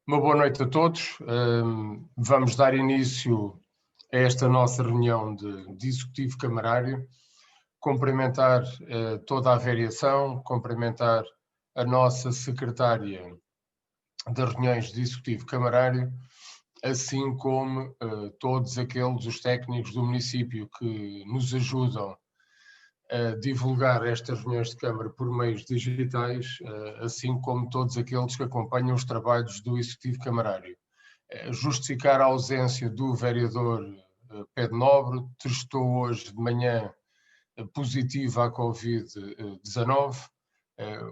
Uma boa noite a todos. Vamos dar início a esta nossa reunião de Executivo Camarário. Cumprimentar toda a variação, cumprimentar a nossa secretária das reuniões de Executivo Camarário, assim como todos os técnicos do município que nos ajudam a divulgar estas reuniões de Câmara por meios digitais, assim como todos aqueles que acompanham os trabalhos do Executivo Camarário. Justificar a ausência do vereador Pedro Nobre, testou hoje de manhã positivo à Covid-19,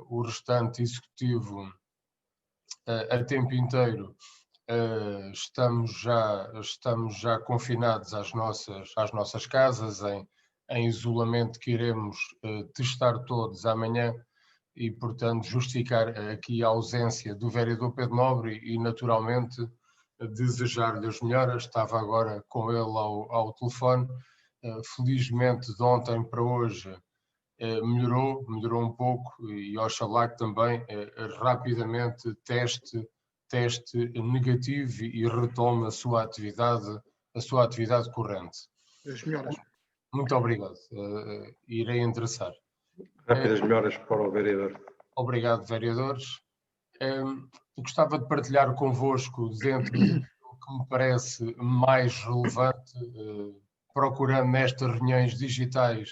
o restante Executivo a tempo inteiro estamos já confinados às nossas casas, em isolamento que iremos testar todos amanhã e, portanto, justificar aqui a ausência do vereador Pedro Nobre e naturalmente, desejar-lhe as melhoras. Estava agora com ele ao telefone. Felizmente, de ontem para hoje, melhorou um pouco e oxalá que também rapidamente teste negativo e retome a sua atividade corrente. As melhoras. Muito obrigado. Irei endereçar. Rápidas melhoras para o vereador. Obrigado, vereadores. Gostava de partilhar convosco, dentro do que me parece mais relevante, procurando nestas reuniões digitais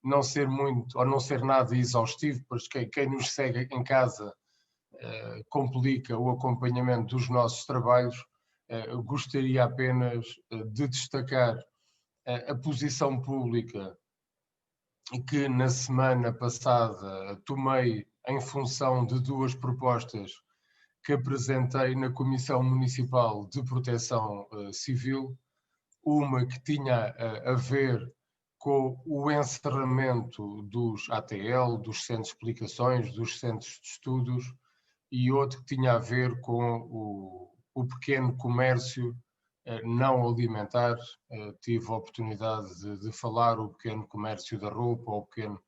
não ser muito ou não ser nada exaustivo, pois quem nos segue em casa complica o acompanhamento dos nossos trabalhos. Gostaria apenas de destacar a posição pública que na semana passada tomei em função de duas propostas que apresentei na Comissão Municipal de Proteção Civil, uma que tinha a ver com o encerramento dos ATL, dos centros de explicações, dos centros de estudos, e outro que tinha a ver com o pequeno comércio não alimentar. Tive a oportunidade de falar o pequeno comércio da roupa, o pequeno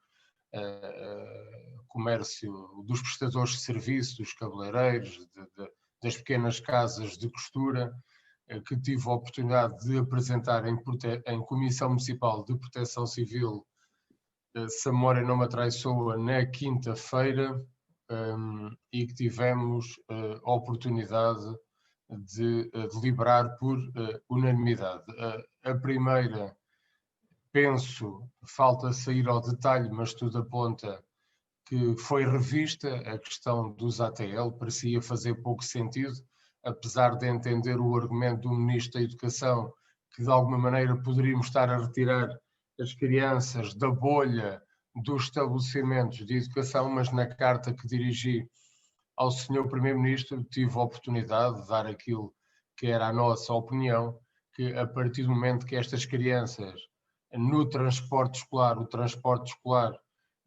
comércio dos prestadores de serviço, dos cabeleireiros, das pequenas casas de costura, que tive a oportunidade de apresentar em Comissão Municipal de Proteção Civil, se a memória não me atraiçoa, na quinta-feira, e que tivemos a oportunidade de deliberar por unanimidade. A primeira, penso, falta sair ao detalhe, mas tudo aponta que foi revista a questão dos ATL, parecia fazer pouco sentido, apesar de entender o argumento do Ministro da Educação, que de alguma maneira poderíamos estar a retirar as crianças da bolha dos estabelecimentos de educação, mas na carta que dirigi ao Sr. Primeiro-Ministro tive a oportunidade de dar aquilo que era a nossa opinião, que a partir do momento que estas crianças no transporte escolar, o transporte escolar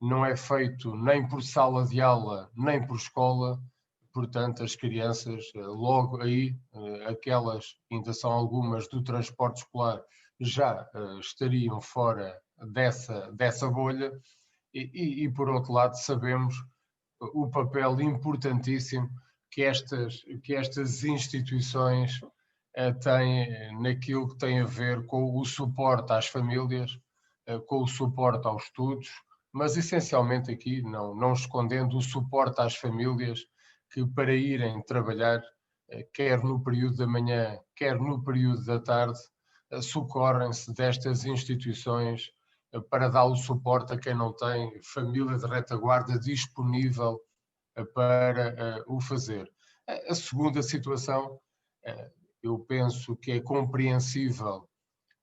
não é feito nem por sala de aula, nem por escola, portanto as crianças logo aí, aquelas ainda são algumas do transporte escolar, já estariam fora dessa bolha e por outro lado sabemos o papel importantíssimo que estas instituições têm naquilo que tem a ver com o suporte às famílias, com o suporte aos estudos, mas essencialmente aqui, não escondendo o suporte às famílias que para irem trabalhar, quer no período da manhã, quer no período da tarde, socorrem-se destas instituições para dar o suporte a quem não tem família de retaguarda disponível para o fazer. A segunda situação, eu penso que é compreensível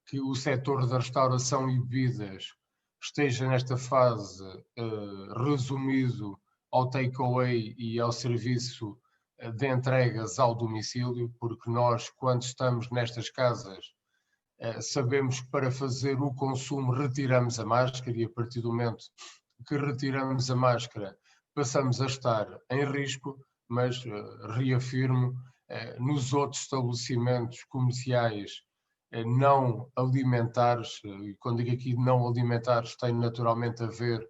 que o setor da restauração e bebidas esteja nesta fase resumido ao takeaway e ao serviço de entregas ao domicílio, porque nós, quando estamos nestas casas, sabemos que para fazer o consumo retiramos a máscara e a partir do momento que retiramos a máscara passamos a estar em risco, mas reafirmo, nos outros estabelecimentos comerciais não alimentares, e quando digo aqui não alimentares tem naturalmente a ver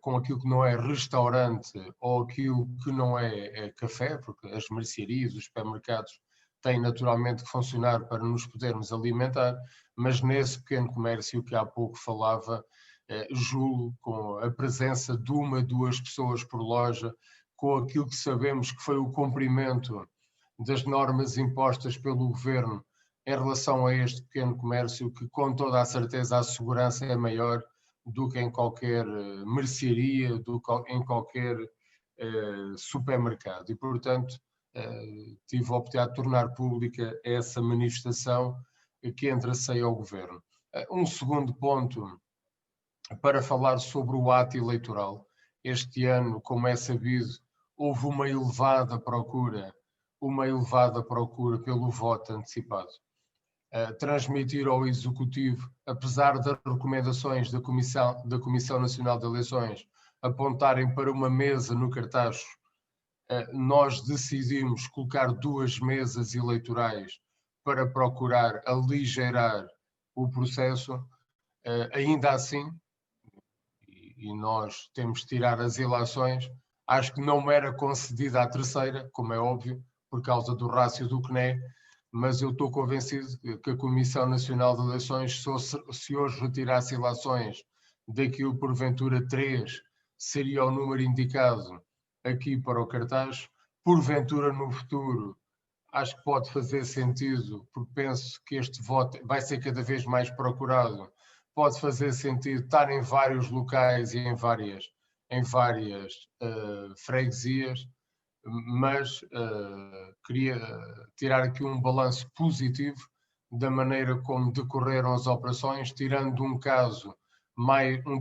com aquilo que não é restaurante ou aquilo que não é café, porque as mercearias, os supermercados têm naturalmente que funcionar para nos podermos alimentar, mas nesse pequeno comércio que há pouco falava, julgo com a presença de 1, 2 pessoas por loja, com aquilo que sabemos que foi o cumprimento das normas impostas pelo governo em relação a este pequeno comércio, que com toda a certeza a segurança é maior do que em qualquer mercearia, em qualquer supermercado. E, portanto, tive a oportunidade de tornar pública essa manifestação que entracei ao governo. Um segundo ponto para falar sobre o ato eleitoral. Este ano, como é sabido, houve uma elevada procura pelo voto antecipado. Transmitir ao Executivo, apesar das recomendações da Comissão Nacional de Eleições apontarem para uma mesa no Cartacho, nós decidimos colocar 2 mesas eleitorais para procurar aligeirar o processo. Ainda assim, e nós temos de tirar as ilações, acho que não me era concedida a terceira, como é óbvio, por causa do rácio do CNE, mas eu estou convencido que a Comissão Nacional de Eleições, se hoje retirasse ilações daquilo porventura 3, seria o número indicado aqui para o cartaz. Porventura no futuro, acho que pode fazer sentido, porque penso que este voto vai ser cada vez mais procurado, pode fazer sentido estar em vários locais e em várias freguesias, mas queria tirar aqui um balanço positivo da maneira como decorreram as operações, tirando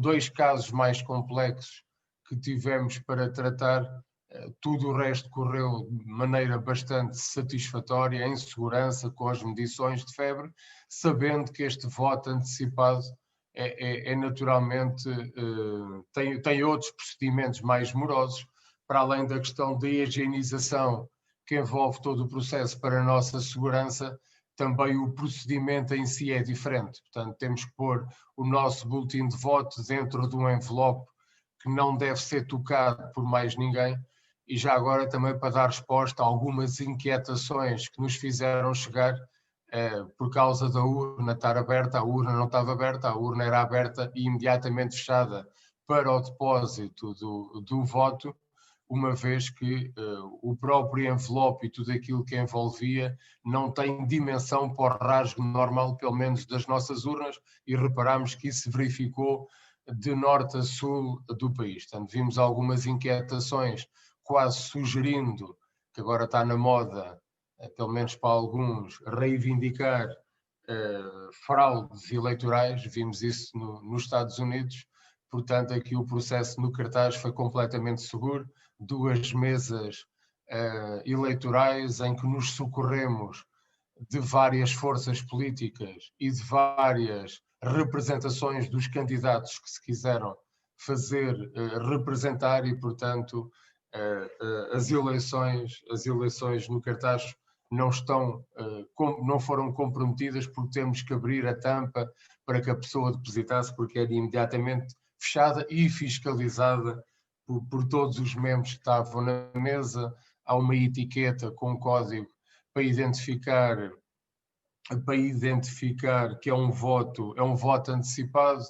dois casos mais complexos que tivemos para tratar. Tudo o resto correu de maneira bastante satisfatória, em segurança, com as medições de febre, sabendo que este voto antecipado é naturalmente, tem outros procedimentos mais morosos, para além da questão da higienização que envolve todo o processo para a nossa segurança, também o procedimento em si é diferente. Portanto, temos que pôr o nosso boletim de voto dentro de um envelope que não deve ser tocado por mais ninguém. E já agora também para dar resposta a algumas inquietações que nos fizeram chegar por causa da urna estar aberta. A urna não estava aberta, a urna era aberta e imediatamente fechada para o depósito do voto, uma vez que o próprio envelope e tudo aquilo que envolvia não tem dimensão para o rasgo normal, pelo menos das nossas urnas, e reparámos que isso se verificou de norte a sul do país. Portanto, vimos algumas inquietações, quase sugerindo, que agora está na moda, pelo menos para alguns, reivindicar fraudes eleitorais. Vimos isso nos Estados Unidos. Portanto, aqui o processo no cartaz foi completamente seguro. 2 mesas eleitorais em que nos socorremos de várias forças políticas e de várias representações dos candidatos que se quiseram fazer representar, e, portanto, as eleições no cartaz não foram comprometidas, porque temos que abrir a tampa para que a pessoa depositasse, porque era imediatamente fechada e fiscalizada por todos os membros que estavam na mesa. Há uma etiqueta com código para identificar que é um voto antecipado.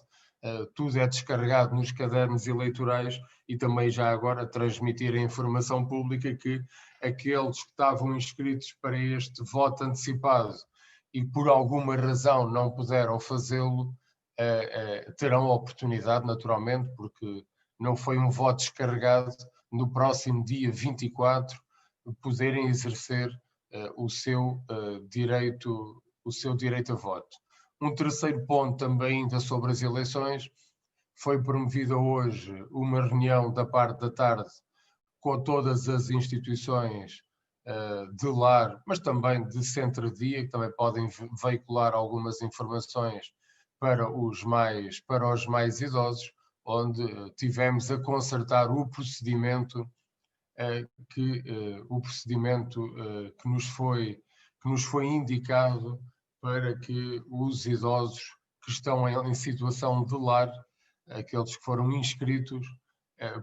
Tudo é descarregado nos cadernos eleitorais, e também já agora transmitir a informação pública que aqueles que estavam inscritos para este voto antecipado e por alguma razão não puderam fazê-lo, terão a oportunidade, naturalmente, porque não foi um voto descarregado, no próximo dia 24, poderem exercer o seu direito a voto. Um terceiro ponto também ainda sobre as eleições: foi promovida hoje uma reunião da parte da tarde com todas as instituições de lar, mas também de centro-dia, que também podem veicular algumas informações para os mais idosos, onde tivemos a concertar o procedimento que nos foi indicado para que os idosos que estão em situação de lar aqueles que foram inscritos,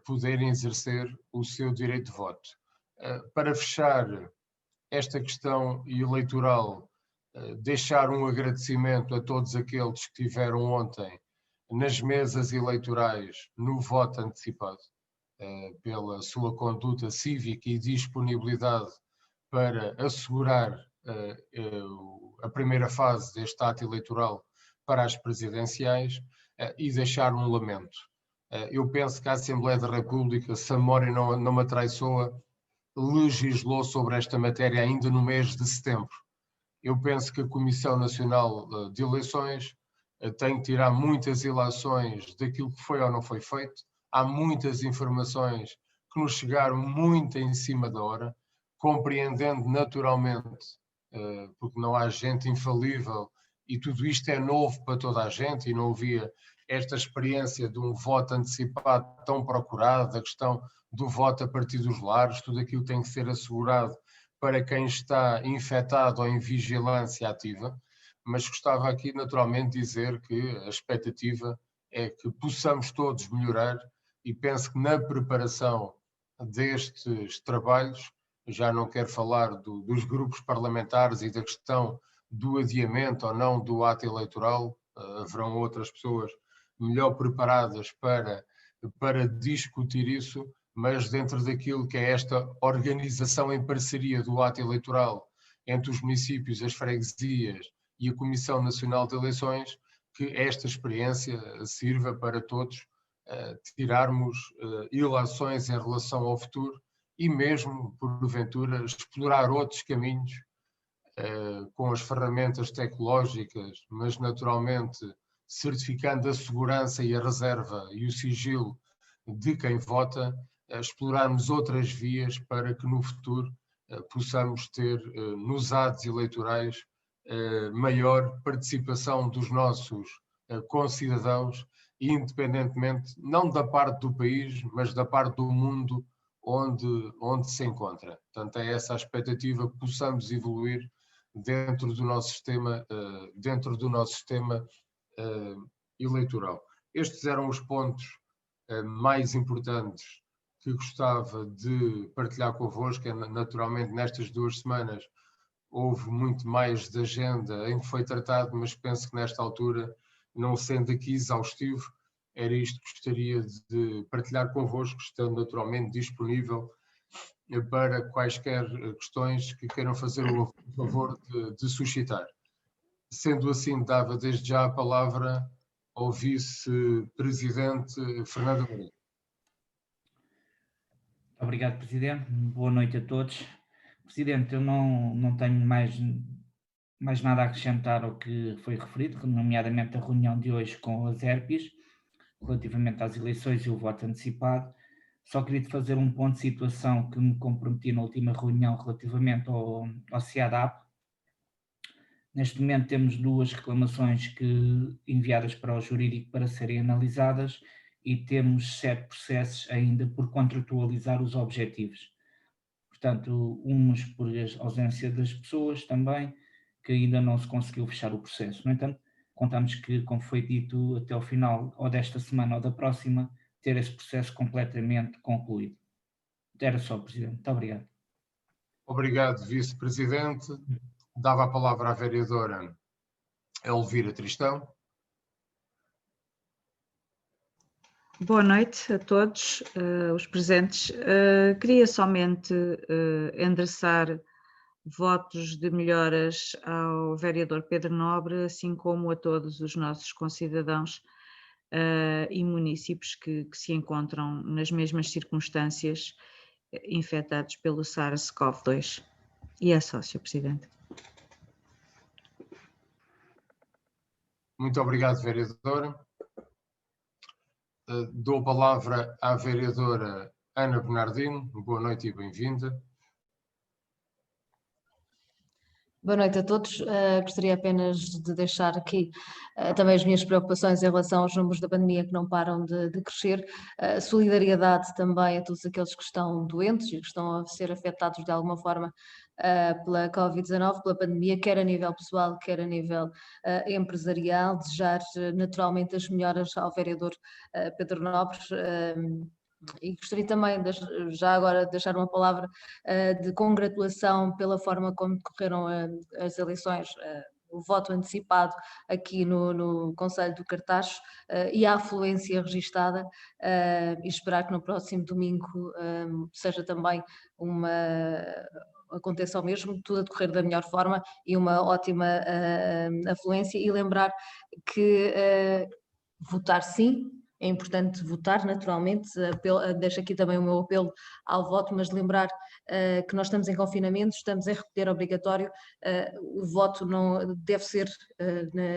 poderem exercer o seu direito de voto. Para fechar esta questão eleitoral, deixar um agradecimento a todos aqueles que tiveram ontem nas mesas eleitorais no voto antecipado, pela sua conduta cívica e disponibilidade para assegurar a primeira fase deste ato eleitoral para as presidenciais, e deixar um lamento. Eu penso que a Assembleia da República, se a memória não me atraiçoa, legislou sobre esta matéria ainda no mês de setembro. Eu penso que a Comissão Nacional de Eleições tem que tirar muitas ilações daquilo que foi ou não foi feito. Há muitas informações que nos chegaram muito em cima da hora, compreendendo naturalmente, porque não há gente infalível e tudo isto é novo para toda a gente e não havia esta experiência de um voto antecipado tão procurado, a questão do voto a partir dos lares, tudo aquilo tem que ser assegurado para quem está infectado ou em vigilância ativa, mas gostava aqui naturalmente de dizer que a expectativa é que possamos todos melhorar e penso que na preparação destes trabalhos, já não quero falar dos grupos parlamentares e da questão do adiamento ou não do ato eleitoral, haverão outras pessoas melhor preparadas para discutir isso, mas dentro daquilo que é esta organização em parceria do ato eleitoral entre os municípios, as freguesias e a Comissão Nacional de Eleições, que esta experiência sirva para todos tirarmos ilações em relação ao futuro e mesmo, porventura, explorar outros caminhos com as ferramentas tecnológicas, mas naturalmente certificando a segurança e a reserva e o sigilo de quem vota, explorarmos outras vias para que no futuro possamos ter nos atos eleitorais maior participação dos nossos concidadãos, independentemente, não da parte do país, mas da parte do mundo onde se encontra. Portanto, é essa a expectativa que possamos evoluir dentro do nosso sistema, eleitoral. Estes eram os pontos mais importantes que gostava de partilhar convosco. Naturalmente, nestas 2 semanas houve muito mais de agenda em que foi tratado, mas penso que nesta altura, não sendo aqui exaustivo, era isto que gostaria de partilhar convosco, estando naturalmente disponível para quaisquer questões que queiram fazer o favor de suscitar. Sendo assim, dava desde já a palavra ao vice-presidente Fernando Amorim. Obrigado, Presidente. Boa noite a todos. Presidente, eu não tenho mais nada a acrescentar ao que foi referido, nomeadamente a reunião de hoje com as ERPs, relativamente às eleições e o voto antecipado. Só queria fazer um ponto de situação que me comprometi na última reunião relativamente ao CIADAP. Neste momento temos 2 reclamações enviadas para o jurídico para serem analisadas e temos 7 processos ainda por contratualizar os objetivos. Portanto, uns por ausência das pessoas também, que ainda não se conseguiu fechar o processo. No entanto, contamos que, como foi dito, até ao final ou desta semana ou da próxima, ter esse processo completamente concluído. Era só, Presidente. Muito obrigado. Obrigado, Vice-Presidente. Dava a palavra à vereadora Elvira Tristão. Boa noite a todos os presentes. Queria somente endereçar votos de melhoras ao vereador Pedro Nobre, assim como a todos os nossos concidadãos e municípios que se encontram nas mesmas circunstâncias infectados pelo SARS-CoV-2. E é só, Sr. Presidente. Muito obrigado, vereadora. Dou a palavra à vereadora Ana Bernardino. Boa noite e bem-vinda. Boa noite a todos. Gostaria apenas de deixar aqui também as minhas preocupações em relação aos números da pandemia que não param de crescer. Solidariedade também a todos aqueles que estão doentes e que estão a ser afetados de alguma forma pela Covid-19, pela pandemia, quer a nível pessoal, quer a nível empresarial. Desejar naturalmente as melhoras ao vereador Pedro Nobre. E gostaria também, já agora, de deixar uma palavra de congratulação pela forma como decorreram as eleições, o voto antecipado aqui no Concelho do Cartaxo e a afluência registada, e esperar que no próximo domingo seja também aconteça o mesmo, tudo a decorrer da melhor forma e uma ótima afluência. E lembrar que votar sim, é importante votar naturalmente, deixo aqui também o meu apelo ao voto, mas lembrar que nós estamos em confinamento, estamos em recolher obrigatório, o voto não deve ser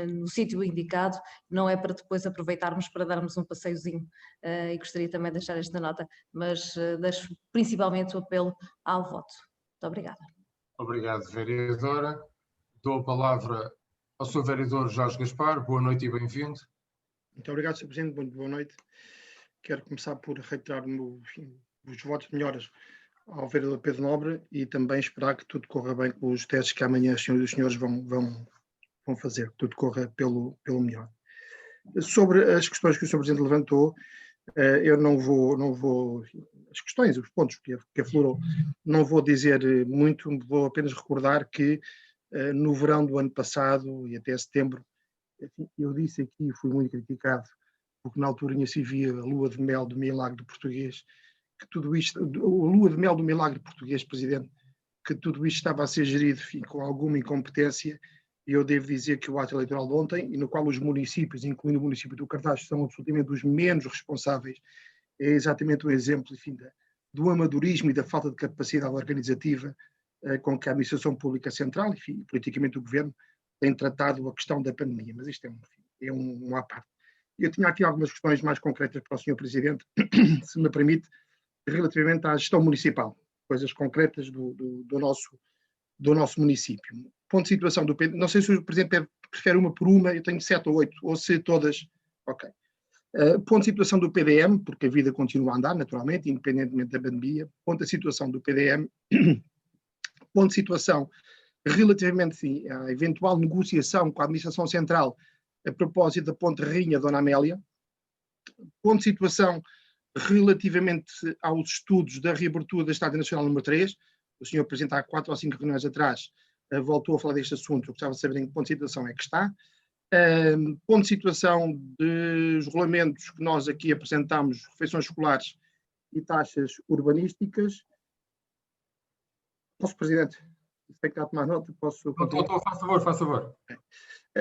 no sítio indicado, não é para depois aproveitarmos para darmos um passeiozinho, e gostaria também de deixar esta nota, mas deixo principalmente o apelo ao voto. Muito obrigada. Obrigado, vereadora. Dou a palavra ao Sr. Vereador Jorge Gaspar. Boa noite e bem-vindo. Muito obrigado, Sr. Presidente. Muito boa noite. Quero começar por reiterar os votos de melhoras ao vereador Pedro Nobre e também esperar que tudo corra bem com os testes que amanhã as senhoras e os senhores vão fazer, que tudo corra pelo melhor. Sobre as questões que o Sr. Presidente levantou, eu não vou as questões, os pontos que aflorou, não vou dizer muito, vou apenas recordar que no verão do ano passado e até setembro, eu disse aqui e fui muito criticado, porque na altura ainda se via a lua de mel do milagre português, que tudo isto, a lua de mel do milagre português, Presidente, que tudo isto estava a ser gerido, enfim, com alguma incompetência, e eu devo dizer que o ato eleitoral de ontem, e no qual os municípios, incluindo o município do Cartaxo, são absolutamente os menos responsáveis, é exatamente um exemplo, enfim, do amadorismo e da falta de capacidade organizativa com que a administração pública central, enfim, politicamente o governo, tem tratado a questão da pandemia, mas isto é um à parte. Eu tinha aqui algumas questões mais concretas para o Sr. Presidente, se me permite, relativamente à gestão municipal, coisas concretas do nosso município. Ponto de situação do PDM, não sei se o Presidente prefere uma por uma, eu tenho 7 ou 8, ou se todas, ok. Ponto de situação do PDM, porque a vida continua a andar, naturalmente, independentemente da pandemia. Ponto de situação do PDM. Ponto de situação relativamente, sim, à eventual negociação com a Administração Central a propósito da Ponte Rainha Dona Amélia. Ponto de situação relativamente aos estudos da reabertura da Estrada Nacional número 3. O Sr. Presidente, há 4 ou 5 reuniões atrás, voltou a falar deste assunto. Eu gostava de saber em que ponto de situação é que está. Ponto de situação dos regulamentos que nós aqui apresentamos, refeições escolares e taxas urbanísticas. Posso, Presidente? Se é que está a tomar nota, posso... Faz favor.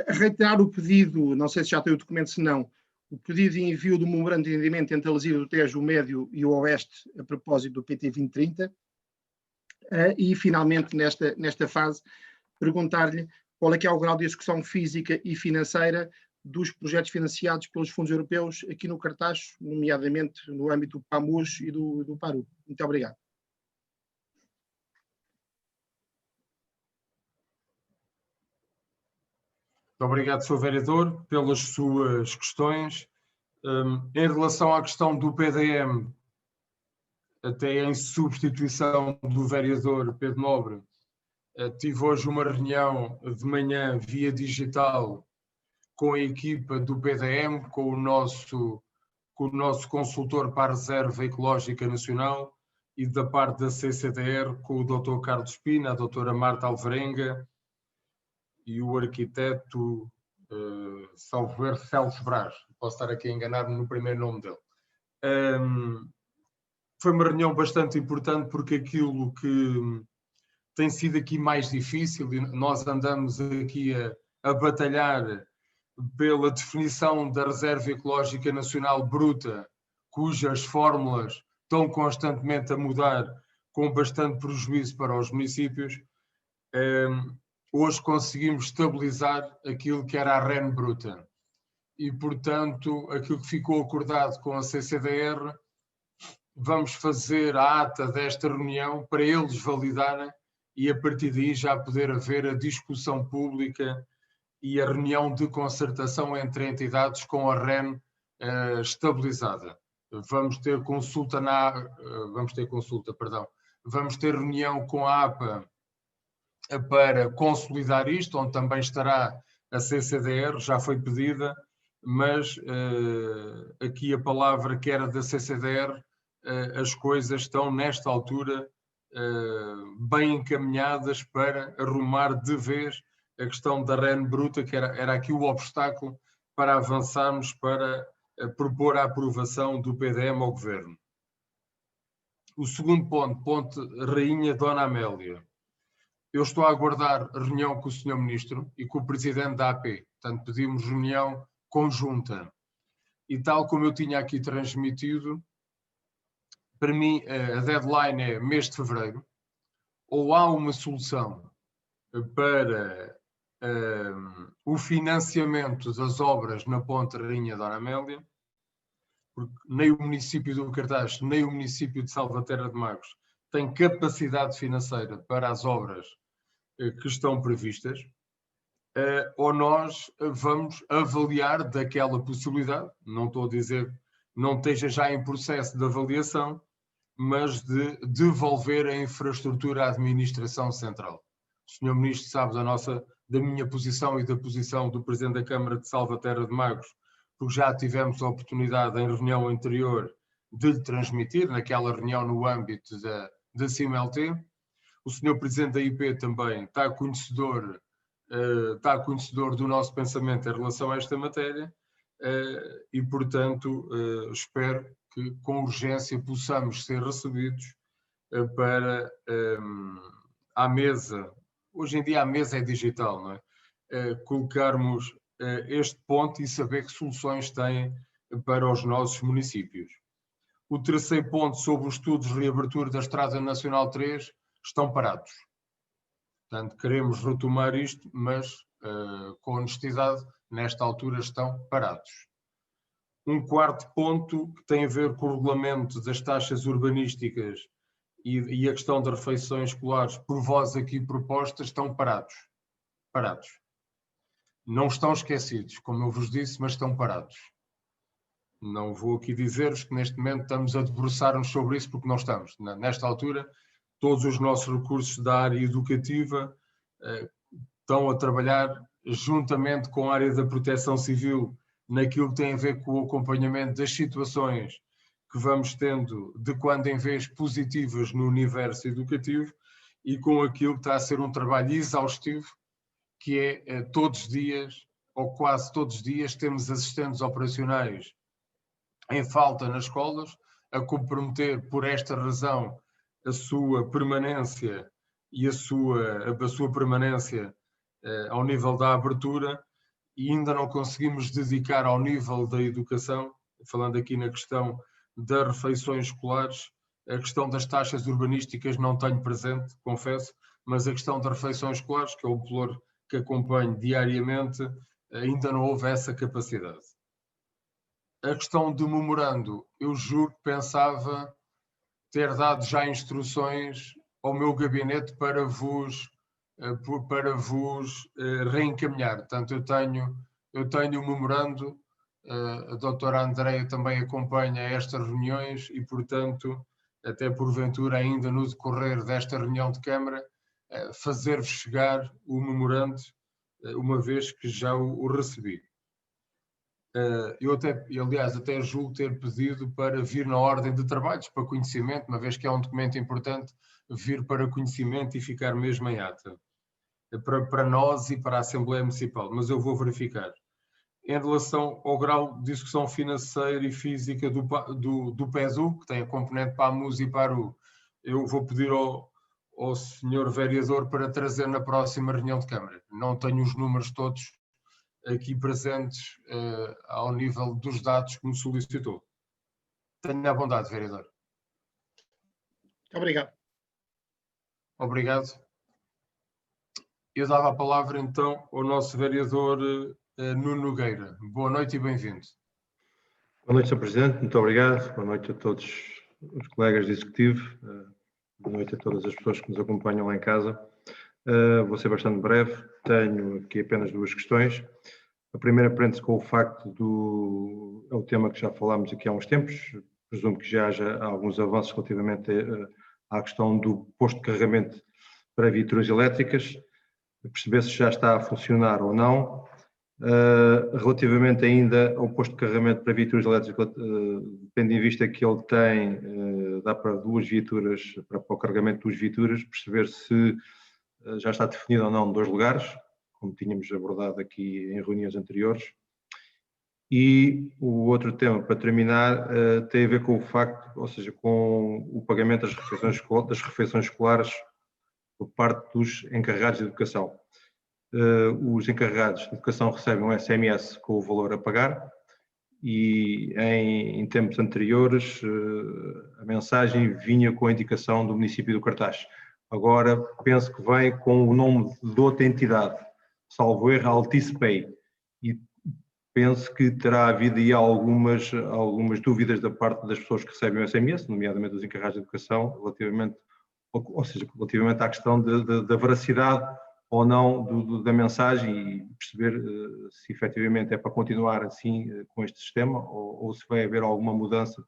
Reiterar o pedido, não sei se já tem o documento, se não, o pedido de envio do memorando de entendimento entre a Lesíria do Tejo, o Médio e o Oeste, a propósito do PT 2030. E, finalmente, nesta fase, perguntar-lhe qual é que é o grau de execução física e financeira dos projetos financiados pelos fundos europeus aqui no Cartaxo, nomeadamente no âmbito do PAMUS e do PARU. Muito obrigado. Muito obrigado, Sr. Vereador, pelas suas questões. Em relação à questão do PDM, até em substituição do vereador Pedro Nobre, tive hoje uma reunião de manhã via digital com a equipa do PDM, com o nosso consultor para a Reserva Ecológica Nacional e da parte da CCDR com o Dr. Carlos Pina, a doutora Marta Alvarenga e o arquiteto salvo erro, Celso Brás. Posso estar aqui a enganar-me no primeiro nome dele. Foi uma reunião bastante importante porque aquilo que tem sido aqui mais difícil, e nós andamos aqui a batalhar pela definição da Reserva Ecológica Nacional Bruta, cujas fórmulas estão constantemente a mudar com bastante prejuízo para os municípios. Hoje conseguimos estabilizar aquilo que era a REN bruta e, portanto, aquilo que ficou acordado com a CCDR, vamos fazer a ata desta reunião para eles validarem e, a partir daí, já poder haver a discussão pública e a reunião de concertação entre entidades com a REN estabilizada. Vamos ter consulta, vamos ter reunião com a APA para consolidar isto, onde também estará a CCDR, já foi pedida, mas aqui a palavra que era da CCDR, as coisas estão nesta altura bem encaminhadas para arrumar de vez a questão da REN bruta, que era aqui o obstáculo para avançarmos para propor a aprovação do PDM ao Governo. O segundo ponto, Ponte Rainha Dona Amélia. Eu estou a aguardar reunião com o Sr. Ministro e com o Presidente da AP. Portanto, pedimos reunião conjunta. E tal como eu tinha aqui transmitido, para mim a deadline é mês de fevereiro. Ou há uma solução para o financiamento das obras na Ponte Rainha Dona Amélia, porque nem o município do Cartaz, nem o município de Salvaterra de Magos têm capacidade financeira para as obras que estão previstas, ou nós vamos avaliar daquela possibilidade, não estou a dizer não esteja já em processo de avaliação, mas de devolver a infraestrutura à administração central. O Sr. Ministro sabe da minha posição e da posição do Presidente da Câmara de Salvaterra de Magos, porque já tivemos a oportunidade em reunião anterior de lhe transmitir, naquela reunião no âmbito da CIMLT. O Sr. Presidente da IP também está conhecedor do nosso pensamento em relação a esta matéria e, portanto, espero que com urgência possamos ser recebidos para à mesa. Hoje em dia a mesa é digital, não é? Colocarmos este ponto e saber que soluções têm para os nossos municípios. O terceiro ponto sobre os estudos de reabertura da Estrada Nacional 3 estão parados. Portanto, queremos retomar isto, mas com honestidade, nesta altura estão parados. Um quarto ponto que tem a ver com o regulamento das taxas urbanísticas e a questão das refeições escolares, por vós aqui propostas, estão parados. Parados. Não estão esquecidos, como eu vos disse, mas estão parados. Não vou aqui dizer-vos que neste momento estamos a debruçar-nos sobre isso, porque não estamos. Nesta altura, todos os nossos recursos da área educativa estão a trabalhar juntamente com a área da proteção civil naquilo que tem a ver com o acompanhamento das situações que vamos tendo de quando em vez positivas no universo educativo e com aquilo que está a ser um trabalho exaustivo, que é todos os dias, ou quase todos os dias, temos assistentes operacionais em falta nas escolas, a comprometer por esta razão a sua permanência e a sua permanência ao nível da abertura, e ainda não conseguimos dedicar ao nível da educação, falando aqui na questão das refeições escolares, a questão das taxas urbanísticas não tenho presente, confesso, mas a questão das refeições escolares, que é o valor que acompanho diariamente, ainda não houve essa capacidade. A questão do memorando, eu juro que pensava ter dado já instruções ao meu gabinete para vos reencaminhar. Portanto, eu tenho um memorando, a doutora Andreia também acompanha estas reuniões e, portanto, até porventura ainda no decorrer desta reunião de Câmara, fazer-vos chegar o memorando, uma vez que já o recebi. Eu aliás, até julgo ter pedido para vir na ordem de trabalhos, para conhecimento, uma vez que é um documento importante, vir para conhecimento e ficar mesmo em ata, para nós e para a Assembleia Municipal, mas eu vou verificar. Em relação ao grau de execução financeira e física do PESU, que tem a componente para a MUS e para o, eu vou pedir ao Sr. Vereador para trazer na próxima reunião de Câmara. Não tenho os números todos aqui presentes ao nível dos dados que me solicitou. Tenha a bondade, Vereador. Obrigado. Obrigado. Eu dava a palavra então ao nosso Vereador Nuno Nogueira. Boa noite e bem-vindo. Boa noite, Sr. Presidente. Muito obrigado. Boa noite a todos os colegas do Executivo. Boa noite a todas as pessoas que nos acompanham lá em casa. Vou ser bastante breve. Tenho aqui apenas duas questões. A primeira prende-se com o facto é o tema que já falámos aqui há uns tempos. Presumo que já haja alguns avanços relativamente à questão do posto de carregamento para viaturas elétricas, perceber se já está a funcionar ou não. Relativamente ainda ao posto de carregamento para viaturas elétricas, tendo em vista que ele tem, dá para 2 viaturas, para o carregamento de 2 viaturas, perceber se já está definido ou não 2 lugares, como tínhamos abordado aqui em reuniões anteriores. E o outro tema, para terminar, tem a ver com o facto, ou seja, com o pagamento das refeições escolares por parte dos encarregados de educação. Os encarregados de educação recebem um SMS com o valor a pagar e em tempos anteriores a mensagem vinha com a indicação do município do Cartaz. Agora penso que vem com o nome de outra entidade, salvo erro, Altice Pay, e penso que terá havido aí algumas dúvidas da parte das pessoas que recebem o SMS, nomeadamente dos encarregados de educação, relativamente à questão da veracidade ou não da mensagem e perceber se efetivamente é para continuar assim com este sistema ou se vai haver alguma mudança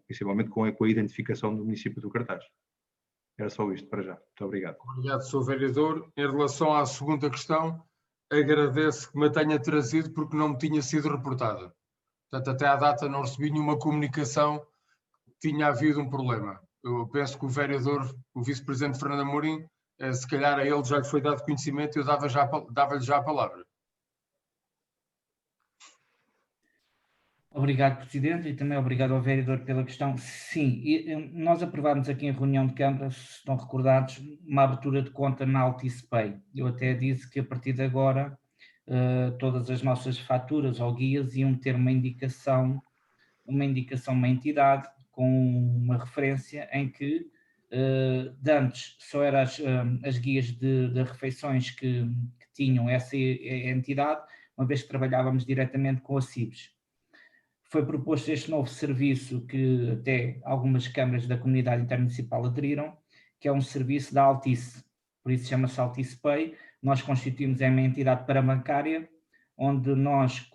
principalmente com a identificação do município do Cartaz. Era só isto para já. Muito obrigado. Obrigado, Sr. Vereador. Em relação à segunda questão, agradeço que me tenha trazido porque não me tinha sido reportada. Portanto, até à data não recebi nenhuma comunicação que tinha havido um problema. Eu penso que o vereador, o vice-presidente Fernando Amorim, se calhar a ele já lhe foi dado conhecimento e eu dava-lhe já a palavra. Obrigado, Presidente, e também obrigado ao vereador pela questão. Sim, nós aprovámos aqui em reunião de Câmara, se estão recordados, uma abertura de conta na Altice Pay. Eu até disse que a partir de agora todas as nossas faturas ou guias iam ter uma indicação, uma entidade com uma referência em que de antes só eram as guias de refeições que tinham essa entidade, uma vez que trabalhávamos diretamente com a CIBS. Foi proposto este novo serviço que até algumas câmaras da comunidade intermunicipal aderiram, que é um serviço da Altice, por isso chama-se Altice Pay. Nós constituímos uma entidade parabancária, onde nós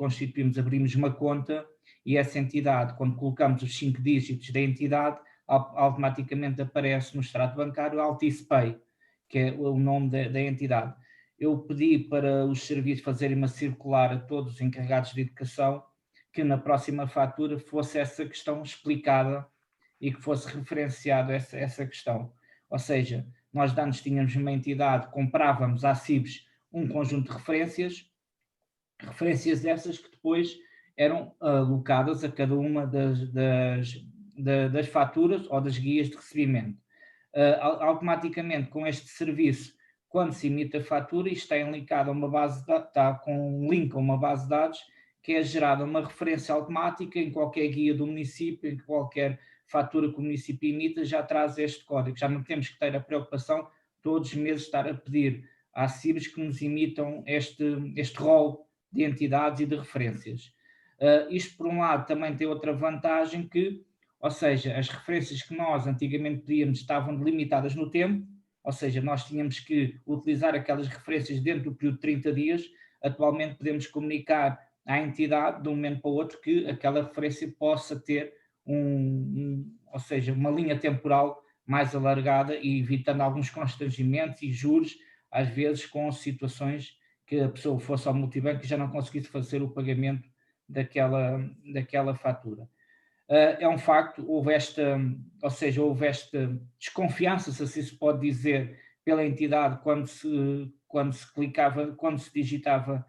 abrimos uma conta e essa entidade, quando colocamos os 5 dígitos da entidade, automaticamente aparece no extrato bancário Altice Pay, que é o nome da entidade. Eu pedi para os serviços fazerem uma circular a todos os encarregados de educação que na próxima fatura fosse essa questão explicada e que fosse referenciada essa questão. Ou seja, nós antes tínhamos uma entidade, comprávamos à CIBS um conjunto de referências essas que depois eram alocadas a cada uma das faturas ou das guias de recebimento. Automaticamente, com este serviço, quando se emite a fatura, isto está linkado a uma base de dados, está com um link a uma base de dados, que é gerada uma referência automática em qualquer guia do município, em qualquer fatura que o município emita, já traz este código. Já não temos que ter a preocupação todos os meses estar a pedir à CIBS que nos emitam este rol de entidades e de referências. Isto, por um lado, também tem outra vantagem que, ou seja, as referências que nós antigamente pedíamos estavam limitadas no tempo, ou seja, nós tínhamos que utilizar aquelas referências dentro do período de 30 dias, atualmente podemos comunicar à entidade de um momento para o outro que aquela referência possa ter ou seja, uma linha temporal mais alargada e evitando alguns constrangimentos e juros, às vezes com situações que a pessoa fosse ao multibanco e já não conseguisse fazer o pagamento daquela fatura. É um facto, houve esta desconfiança, se assim se pode dizer, pela entidade quando se digitava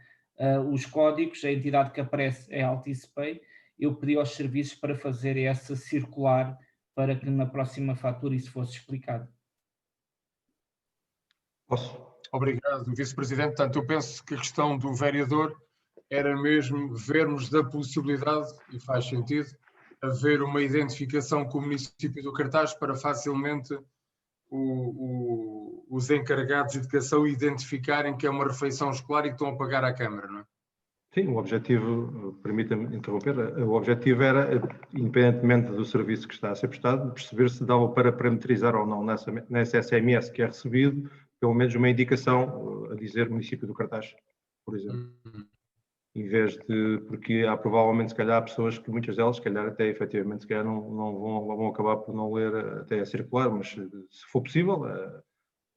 os códigos, a entidade que aparece é a Altice Pay. Eu pedi aos serviços para fazer essa circular para que na próxima fatura isso fosse explicado. Posso? Obrigado, vice-presidente. Portanto, eu penso que a questão do vereador era mesmo vermos da possibilidade, e faz sentido, haver uma identificação com o município do Cartaz para facilmente os encarregados de educação identificarem que é uma refeição escolar e que estão a pagar à Câmara, não é? Sim, o objetivo, permita-me interromper, o objetivo era, independentemente do serviço que está a ser prestado, perceber se dava para parametrizar ou não nessa SMS que é recebido, pelo menos uma indicação a dizer município do Cartaz, por exemplo. Em vez de, porque há provavelmente, se calhar, pessoas que muitas delas, se calhar até efetivamente, se calhar não vão acabar por não ler até a circular, mas se for possível,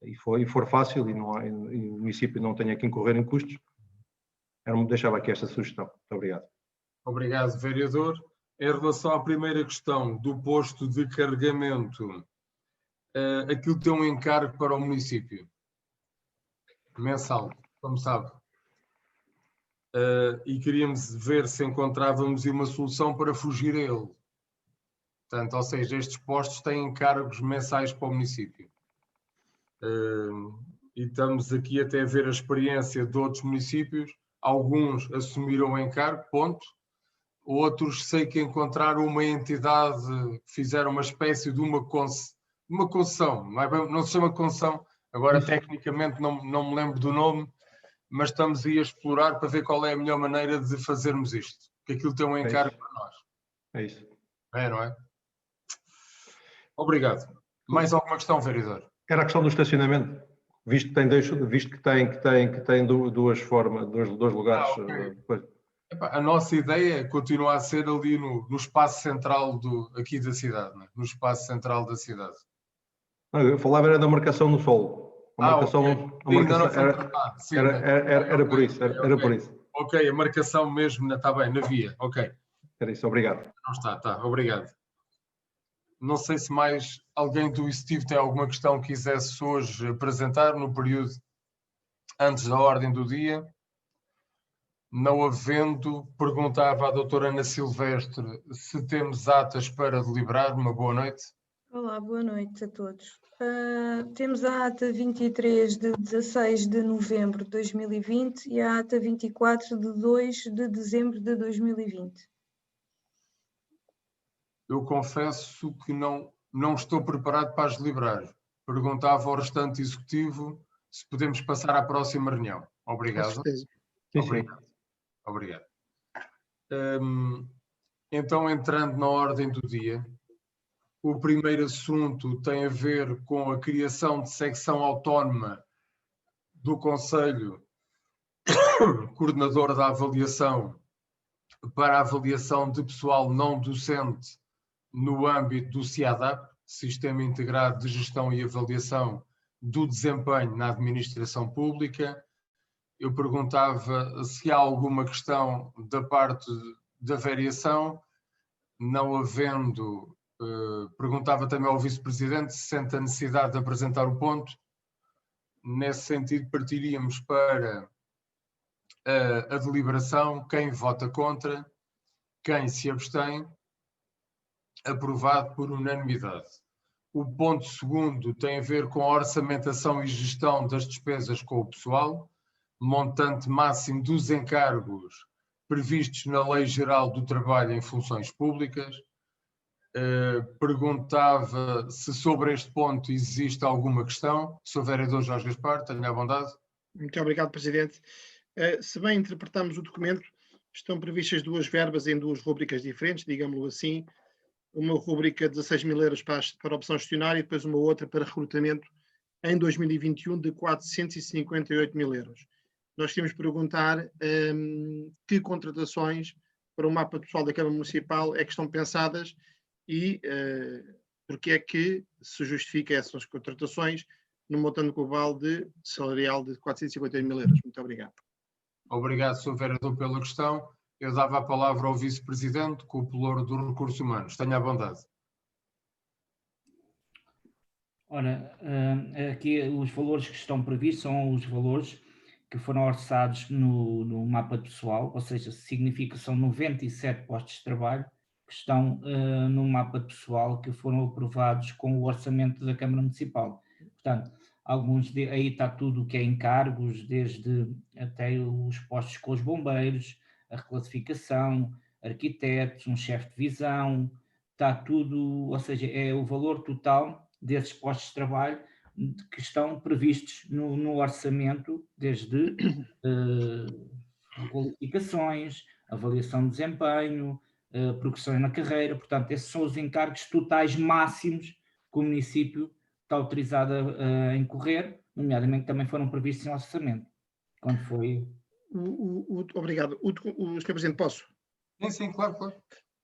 e for fácil e o município não tenha que incorrer em custos, deixava aqui esta sugestão. Muito obrigado. Obrigado, vereador. Em relação à primeira questão do posto de carregamento, aquilo tem um encargo para o município, mensal, como sabe. E queríamos ver se encontrávamos uma solução para fugir a ele. Portanto, ou seja, estes postos têm encargos mensais para o município. E estamos aqui até a ver a experiência de outros municípios. Alguns assumiram o encargo, ponto. Outros sei que encontraram uma entidade, fizeram uma espécie de uma concessão, não se chama concessão, agora tecnicamente não me lembro do nome, mas estamos aí a explorar para ver qual é a melhor maneira de fazermos isto, porque aquilo tem um encargo para nós. É isso. Não é? Obrigado. Mais alguma questão, vereador? Era a questão do estacionamento, visto que tem duas formas, dois lugares. Okay. A nossa ideia continua a ser ali no espaço central aqui da cidade, no espaço central da cidade. Eu falava era da marcação no solo. Ainda não foi tratado. Sim, era por isso. Era por isso. Ok, a marcação mesmo, está bem, na via. Ok. Era isso, obrigado. Não está, obrigado. Não sei se mais alguém do executivo tem alguma questão que quisesse hoje apresentar no período antes da ordem do dia. Não havendo, perguntava à doutora Ana Silvestre se temos atas para deliberar. Uma boa noite. Olá, boa noite a todos. Temos a ata 23 de 16 de novembro de 2020 e a ata 24 de 2 de dezembro de 2020. Eu confesso que não estou preparado para as deliberar. Perguntava ao restante executivo se podemos passar à próxima reunião. Obrigado. Com certeza. Obrigado. Então, entrando na ordem do dia, o primeiro assunto tem a ver com a criação de secção autónoma do Conselho Coordenador da Avaliação para a avaliação de pessoal não docente no âmbito do SIADAP, Sistema Integrado de Gestão e Avaliação do Desempenho na Administração Pública. Eu perguntava se há alguma questão da parte da variação, não havendo, perguntava também ao Vice-Presidente se sente a necessidade de apresentar o ponto. Nesse sentido, partiríamos para a deliberação, quem vota contra, quem se abstém, aprovado por unanimidade. O ponto segundo tem a ver com a orçamentação e gestão das despesas com o pessoal, montante máximo dos encargos previstos na Lei Geral do Trabalho em Funções Públicas. Perguntava se sobre este ponto existe alguma questão. Sr. Vereador Jorge Gaspar, tenha a bondade. Muito obrigado, Presidente. Se bem interpretamos o documento, estão previstas duas verbas em duas rubricas diferentes, digamos-lo assim. Uma rubrica de 16 mil euros para a opção gestionária e depois uma outra para recrutamento em 2021 de 458 mil euros. Nós tínhamos de perguntar que contratações para o mapa pessoal da Câmara Municipal é que estão pensadas e porque é que se justifica essas contratações no montante global salarial de 458 mil euros. Muito obrigado. Obrigado, Sr. Vereador, pela questão. Eu dava a palavra ao Vice-Presidente, com o pelouro dos Recursos Humanos. Tenha a bondade. Ora, aqui os valores que estão previstos são os valores que foram orçados no mapa pessoal, ou seja, significa que são 97 postos de trabalho que estão no mapa pessoal que foram aprovados com o orçamento da Câmara Municipal. Portanto, aí está tudo o que é encargos, desde até os postos com os bombeiros, a reclassificação, arquitetos, um chefe de divisão, está tudo, ou seja, é o valor total desses postos de trabalho que estão previstos no orçamento, desde qualificações, avaliação de desempenho, progressão na carreira. Portanto, esses são os encargos totais máximos que o município está autorizado a incorrer, nomeadamente também foram previstos em orçamento, quando foi... Obrigado. Sr. Presidente, posso? Sim, claro.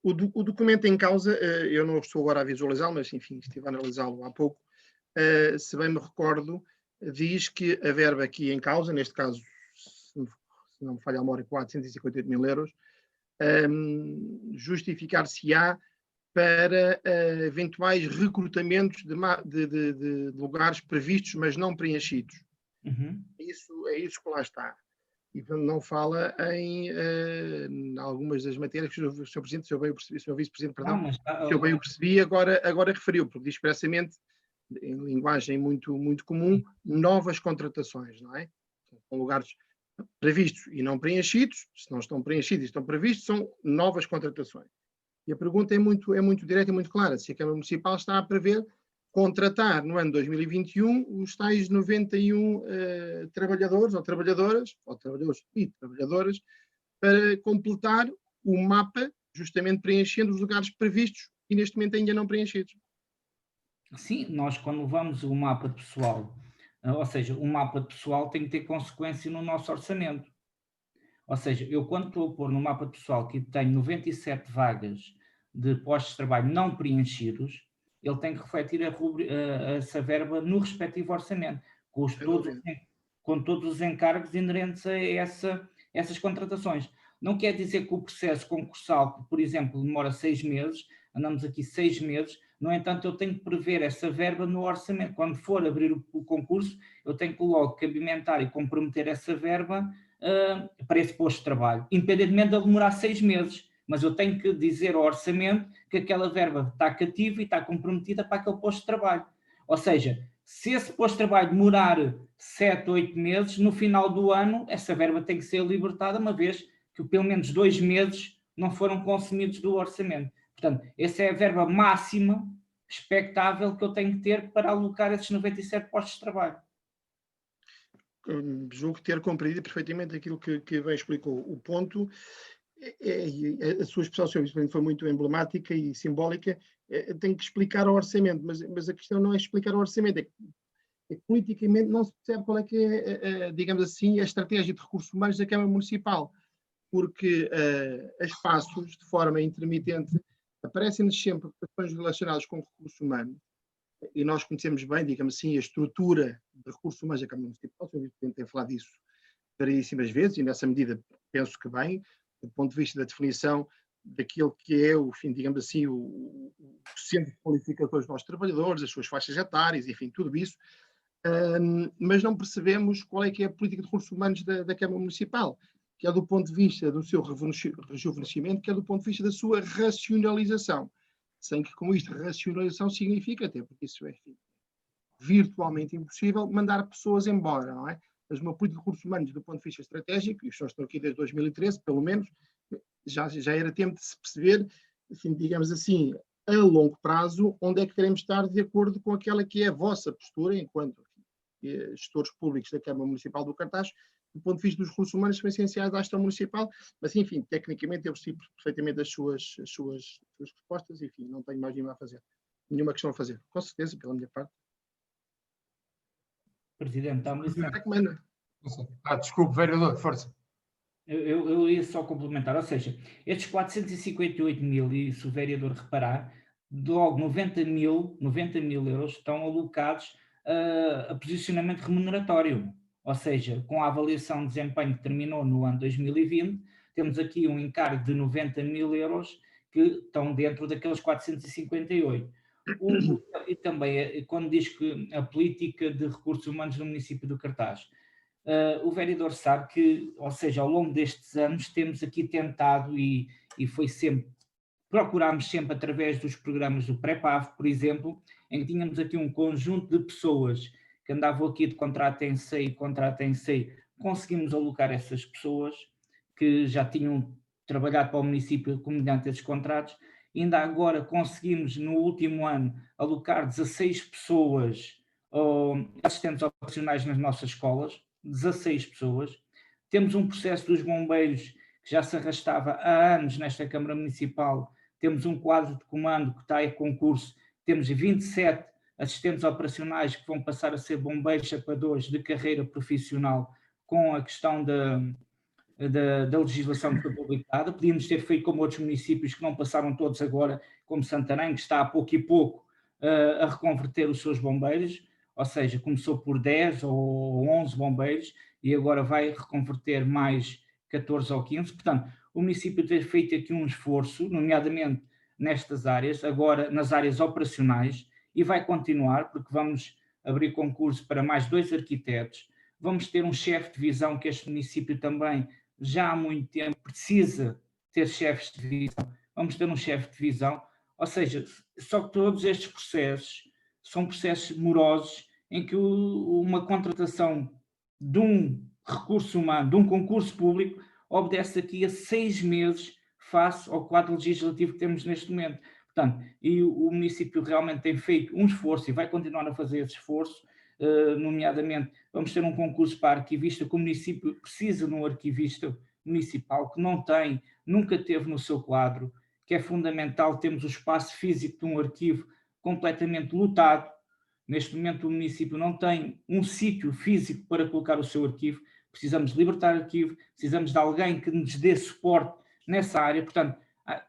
O documento em causa, eu não estou agora a visualizá-lo, mas enfim, estive a analisá-lo há pouco. Se bem me recordo, diz que a verba aqui em causa, neste caso, se não me falha a memória, 458 mil euros, justificar-se-á para eventuais recrutamentos de lugares previstos, mas não preenchidos. Isso é isso que lá está. E não fala em algumas das matérias que o Sr. Presidente, o Sr. Vice-Presidente, perdão, que eu bem o percebi, agora referiu, porque diz expressamente, em linguagem muito, muito comum, novas contratações, não é? São lugares previstos e não preenchidos. Se não estão preenchidos e estão previstos, são novas contratações. E a pergunta é muito direta e muito clara. Se a Câmara Municipal está a prever contratar no ano 2021 os tais 91 trabalhadores ou trabalhadoras, ou trabalhadores e trabalhadoras, para completar o mapa, justamente preenchendo os lugares previstos e neste momento ainda não preenchidos. Sim, nós quando vamos o mapa de pessoal, ou seja, o mapa de pessoal tem que ter consequência no nosso orçamento. Ou seja, eu quando estou a pôr no mapa de pessoal que tenho 97 vagas de postos de trabalho não preenchidos, ele tem que refletir essa verba no respectivo orçamento, com todos os encargos inerentes a essas contratações. Não quer dizer que o processo concursal, que, por exemplo, demora 6 meses, andamos aqui 6 meses, no entanto, eu tenho que prever essa verba no orçamento. Quando for abrir o concurso, eu tenho que logo cabimentar e comprometer essa verba para esse posto de trabalho, independentemente de demorar 6 meses. Mas eu tenho que dizer ao orçamento que aquela verba está cativa e está comprometida para aquele posto de trabalho. Ou seja, se esse posto de trabalho demorar 7, 8 meses, no final do ano, essa verba tem que ser libertada, uma vez que pelo menos 2 meses não foram consumidos do orçamento. Portanto, essa é a verba máxima expectável que eu tenho que ter para alocar esses 97 postos de trabalho. Julgo ter compreendido perfeitamente aquilo que bem explicou. O ponto, a sua expressão, Sr. Vice-Presidente, foi muito emblemática e simbólica. Tem que explicar o orçamento, mas a questão não é explicar o orçamento, é que politicamente não se percebe qual é que é, digamos assim, a estratégia de recursos humanos da Câmara Municipal, porque a espaços, de forma intermitente, aparecem-nos sempre questões relacionadas com recursos humanos, e nós conhecemos bem, digamos assim, a estrutura de recursos humanos da Câmara Municipal. O Sr. Vice-Presidente tem falado disso variedíssimas vezes, e nessa medida penso que bem, do ponto de vista da definição daquilo que é o fim, digamos assim, o centro de qualificações dos nossos trabalhadores, as suas faixas etárias, enfim, tudo isso, mas não percebemos qual é que é a política de recursos humanos da Câmara Municipal, que é do ponto de vista do seu rejuvenescimento, que é do ponto de vista da sua racionalização, sem que com isto racionalização significa, até porque isso é virtualmente impossível, mandar pessoas embora, não é? Mas uma política de recursos humanos do ponto de vista estratégico, e os senhores estão aqui desde 2013, pelo menos, já era tempo de se perceber, assim, digamos assim, a longo prazo, onde é que queremos estar de acordo com aquela que é a vossa postura, enquanto gestores públicos da Câmara Municipal do Cartaz, do ponto de vista dos recursos humanos, são essenciais à gestão municipal, mas, enfim, tecnicamente eu percebo perfeitamente as suas respostas, enfim, não tenho mais nenhuma questão a fazer, com certeza, pela minha parte. Presidente, está-me desculpe, vereador, força. Eu ia só complementar, ou seja, estes 458 mil, e se o vereador reparar, logo 90 mil euros estão alocados a posicionamento remuneratório, ou seja, com a avaliação de desempenho que terminou no ano 2020, temos aqui um encargo de 90 mil euros que estão dentro daqueles 458. E também, quando diz que a política de recursos humanos no município do Cartaz, o vereador sabe que, ou seja, ao longo destes anos temos aqui tentado e foi sempre, procurámos sempre através dos programas do Pré-PAV, por exemplo, em que tínhamos aqui um conjunto de pessoas que andavam aqui de contrato em SEI, conseguimos alocar essas pessoas que já tinham trabalhado para o município mediante esses contratos. Ainda agora conseguimos, no último ano, alocar 16 pessoas assistentes operacionais nas nossas escolas, 16 pessoas. Temos um processo dos bombeiros que já se arrastava há anos nesta Câmara Municipal. Temos um quadro de comando que está em concurso. Temos 27 assistentes operacionais que vão passar a ser bombeiros chapadores de carreira profissional com a questão da legislação que foi publicada. Podíamos ter feito como outros municípios que não passaram todos agora, como Santarém, que está a pouco e pouco a reconverter os seus bombeiros. ou seja, começou por 10 ou 11 bombeiros e agora vai reconverter mais 14 ou 15. Portanto, o município tem feito aqui um esforço, nomeadamente nestas áreas, agora nas áreas operacionais, e vai continuar, porque vamos abrir concurso para mais 2 arquitetos, vamos ter um chefe de divisão, que este município também já há muito tempo precisa ter chefes de divisão, vamos ter um chefe de divisão, ou seja, só que todos estes processos são processos morosos em que uma contratação de um recurso humano, de um concurso público, obedece aqui a 6 meses face ao quadro legislativo que temos neste momento. Portanto, e o município realmente tem feito um esforço e vai continuar a fazer esse esforço, nomeadamente vamos ter um concurso para arquivista, que o município precisa de um arquivista municipal que não tem, nunca teve no seu quadro, que é fundamental. Temos o espaço físico de um arquivo completamente lotado. Neste momento o município não tem um sítio físico para colocar o seu arquivo, precisamos libertar arquivo, precisamos de alguém que nos dê suporte nessa área. Portanto,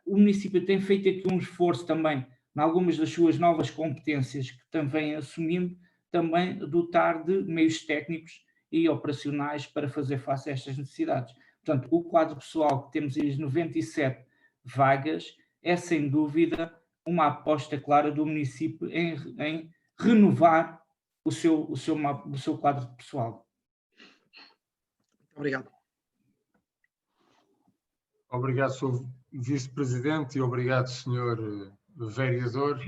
o município tem feito aqui um esforço também, em algumas das suas novas competências que também assumindo, também dotar de meios técnicos e operacionais para fazer face a estas necessidades. Portanto, o quadro pessoal que temos aí, 97 vagas, é sem dúvida uma aposta clara do município em renovar o seu quadro pessoal. Obrigado. Obrigado, Sr. Vice-Presidente, e obrigado, Sr. Vereador.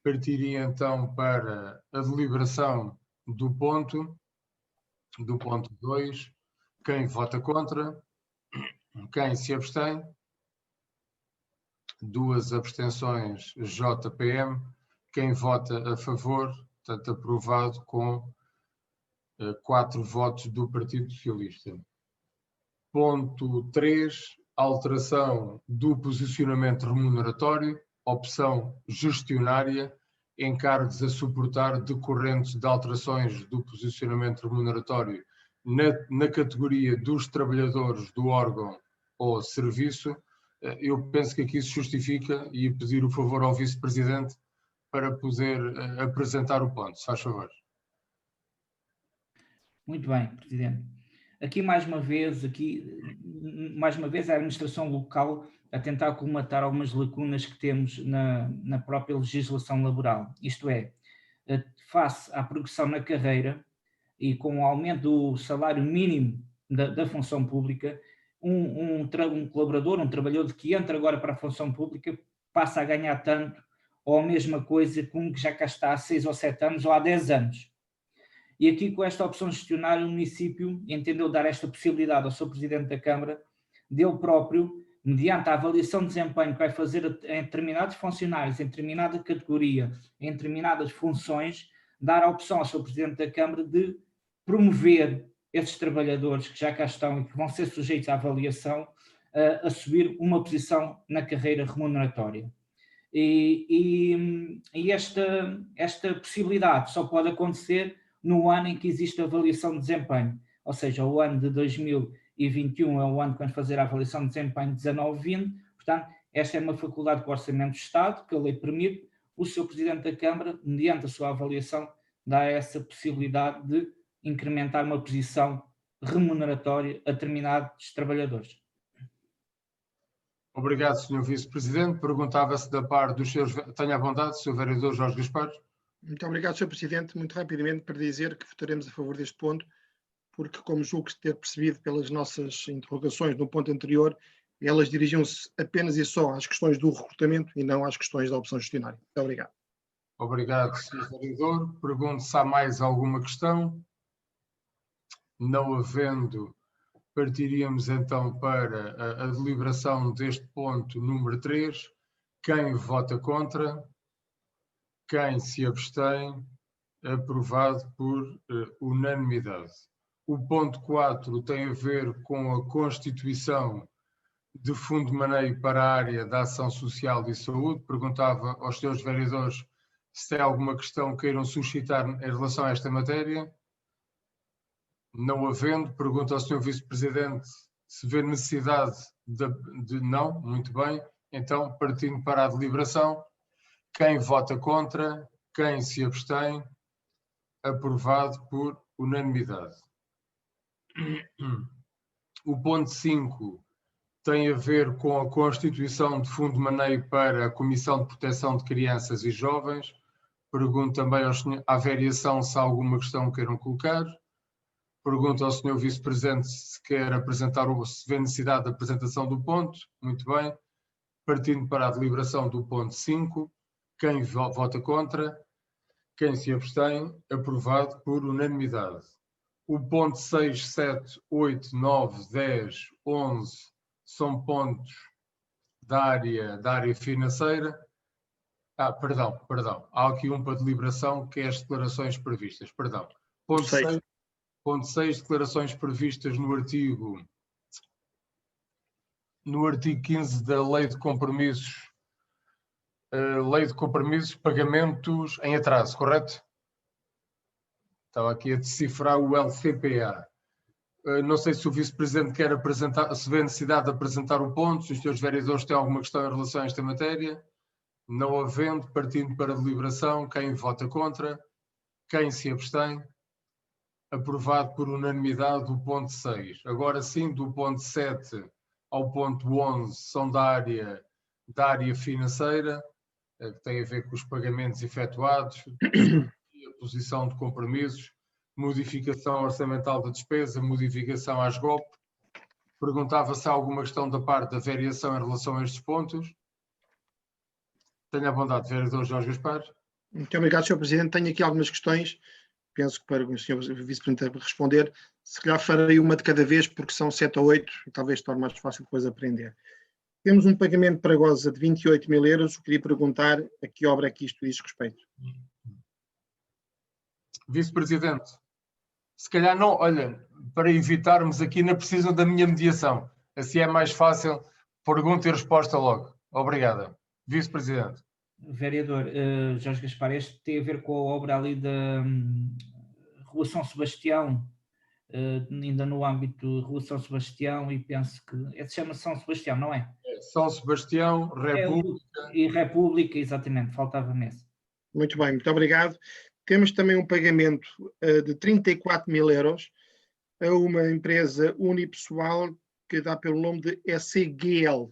Partiria então para a deliberação do ponto 2. Quem vota contra? Quem se abstém? 2 abstenções, JPM. Quem vota a favor? Portanto, aprovado com 4 votos do Partido Socialista. Ponto 3. Alteração do posicionamento remuneratório. Opção gestionária, encargos a suportar decorrentes de alterações do posicionamento remuneratório na categoria dos trabalhadores do órgão ou serviço. Eu penso que aqui se justifica e pedir o favor ao Vice-Presidente para poder apresentar o ponto, se faz favor. Muito bem, Presidente. Aqui mais uma vez a administração local a tentar colmatar algumas lacunas que temos na própria legislação laboral. Isto é, face à progressão na carreira e com o aumento do salário mínimo da função pública, um colaborador, um trabalhador que entra agora para a função pública passa a ganhar tanto ou a mesma coisa como que já cá está há 6 ou 7 anos ou há 10 anos. E aqui, com esta opção gestionária, o município entendeu dar esta possibilidade ao seu Presidente da Câmara, dele próprio, mediante a avaliação de desempenho que vai fazer em determinados funcionários, em determinada categoria, em determinadas funções, dar a opção ao seu Presidente da Câmara de promover esses trabalhadores que já cá estão e que vão ser sujeitos à avaliação, a subir uma posição na carreira remuneratória. E esta possibilidade só pode acontecer no ano em que existe a avaliação de desempenho, ou seja, o ano de 2021 é o ano que vamos fazer a avaliação de desempenho 19-20, portanto, esta é uma faculdade que o Orçamento do Estado, que a lei permite, o seu Presidente da Câmara, mediante a sua avaliação, dá essa possibilidade de incrementar uma posição remuneratória a determinados trabalhadores. Obrigado, Sr. Vice-Presidente. Perguntava-se da parte dos seus... Tenha à vontade, Sr. Vereador Jorge Gaspar. Muito obrigado, Sr. Presidente. Muito rapidamente para dizer que votaremos a favor deste ponto, porque, como julgo ter percebido pelas nossas interrogações no ponto anterior, elas dirigiam-se apenas e só às questões do recrutamento e não às questões da opção gestionária. Muito obrigado. Obrigado, Sr. Vereador. Pergunto se há mais alguma questão. Não havendo, partiríamos então para a deliberação deste ponto número 3. Quem vota contra? Quem se abstém? Aprovado por unanimidade. O ponto 4 tem a ver com a constituição de fundo de maneio para a área da ação social e saúde. Perguntava aos senhores vereadores se tem alguma questão que queiram suscitar em relação a esta matéria. Não havendo, pergunto ao senhor Vice-Presidente se vê necessidade de... Não? Muito bem. Então, partindo para a deliberação. Quem vota contra? Quem se abstém? aprovado por unanimidade. O ponto 5 tem a ver com a constituição de fundo de maneio para a Comissão de Proteção de Crianças e Jovens. Pergunto também à variação se há alguma questão que queiram colocar. Pergunto ao Sr. Vice-Presidente se quer apresentar, se vê necessidade de apresentação do ponto. Muito bem. Partindo para a deliberação do ponto 5. Quem vota contra? Quem se abstém? Aprovado por unanimidade. O ponto 6, 7, 8, 9, 10, 11 são pontos da área financeira. Perdão. Há aqui um para deliberação que é as declarações previstas. Perdão. Ponto 6, declarações previstas no artigo 15 da Lei de Compromissos. Lei de Compromissos, pagamentos em atraso, correto? Estava aqui a decifrar o LCPA. Não sei se o Vice-Presidente quer apresentar, se vê necessidade de apresentar o ponto, se os senhores vereadores têm alguma questão em relação a esta matéria. Não havendo, partindo para a deliberação, quem vota contra? Quem se abstém? Aprovado por unanimidade o ponto 6. Agora sim, do ponto 7 ao ponto 11 são da área financeira, que tem a ver com os pagamentos efetuados, a posição de compromissos, modificação orçamental da despesa, modificação às GOP. Perguntava se há alguma questão da parte da variação em relação a estes pontos. Tenha a bondade, vereador Jorge Gaspar. Muito obrigado, Sr. Presidente. Tenho aqui algumas questões. Penso que para o Sr. Vice-Presidente responder, se calhar farei uma de cada vez, porque são 7 ou 8, e talvez torne mais fácil depois aprender. Temos um pagamento para Goza de 28 mil euros. Eu queria perguntar a que obra é que isto diz respeito. Vice-Presidente, se calhar não, olha, para evitarmos aqui, não precisam da minha mediação. Assim é mais fácil, pergunta e resposta logo. Obrigada. Vice-Presidente. Vereador Jorge Gaspar, este tem a ver com a obra ali da Rua São Sebastião, ainda no âmbito de Rua São Sebastião, e penso que se chama São Sebastião, não é? São Sebastião, República. E República, exatamente, faltava-me esse. Muito bem, muito obrigado. Temos também um pagamento de 34 mil euros a uma empresa unipessoal que dá pelo nome de SCGL.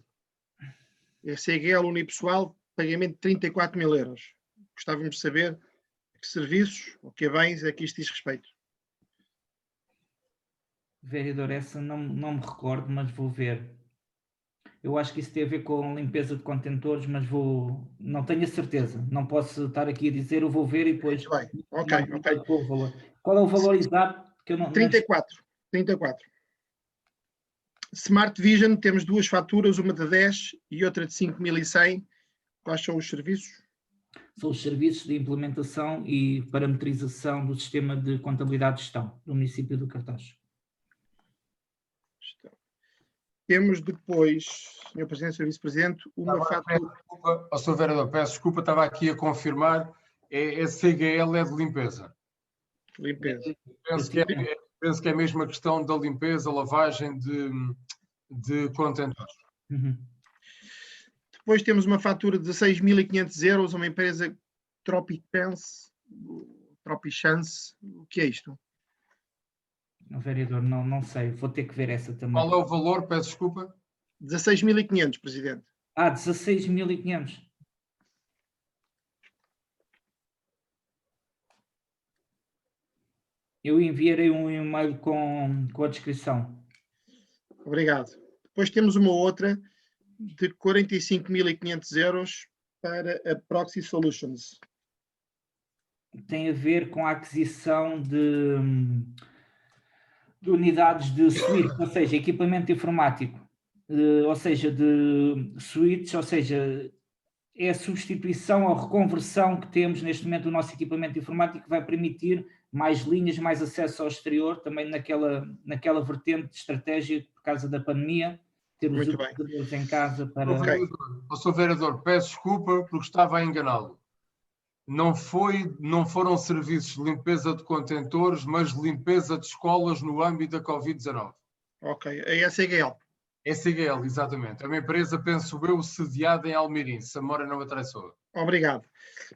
SCGL Unipessoal, pagamento de 34 mil euros. Gostávamos de saber que serviços ou que bens é que isto diz respeito. Vereador, essa não me recordo, mas vou ver. Eu acho que isso tem a ver com limpeza de contentores, mas não tenho a certeza. Não posso estar aqui a dizer, eu vou ver e depois... Muito bem, ok. Qual é o valor exato? Que eu não... 34. Smart Vision, temos duas faturas, uma de 10 e outra de 5.100. Quais são os serviços? São os serviços de implementação e parametrização do sistema de contabilidade de gestão do município do Cartaz. Temos depois, Sr. Presidente, Sr. Vice-Presidente, uma fatura... Sr. Vereador, peço desculpa, estava aqui a confirmar, é CGL, é de limpeza. Limpeza. Penso que é a mesma questão da limpeza, lavagem de contentores. Uhum. Depois temos uma fatura de 16.500 euros a uma empresa Tropicance. O que é isto? Vereador, não sei, vou ter que ver essa também. Qual é o valor? Peço desculpa. 16.500, Presidente. 16.500. Eu enviarei um e-mail com a descrição. Obrigado. Depois temos uma outra de 45.500 euros para a Proxy Solutions. Tem a ver com a aquisição de unidades de switch, ou seja, equipamento informático, ou seja, de switch, ou seja, é a substituição ou reconversão que temos neste momento do nosso equipamento informático, que vai permitir mais linhas, mais acesso ao exterior, também naquela vertente de estratégia por causa da pandemia, ter os utilizadores em casa para... Sr. Vereador, peço desculpa porque estava a enganá-lo. Não foram serviços de limpeza de contentores, mas de limpeza de escolas no âmbito da Covid-19. Ok, a SGL. SGL, exatamente. É uma empresa, penso eu, sediada em Almeirim, se a memória não me atraiçou. Obrigado,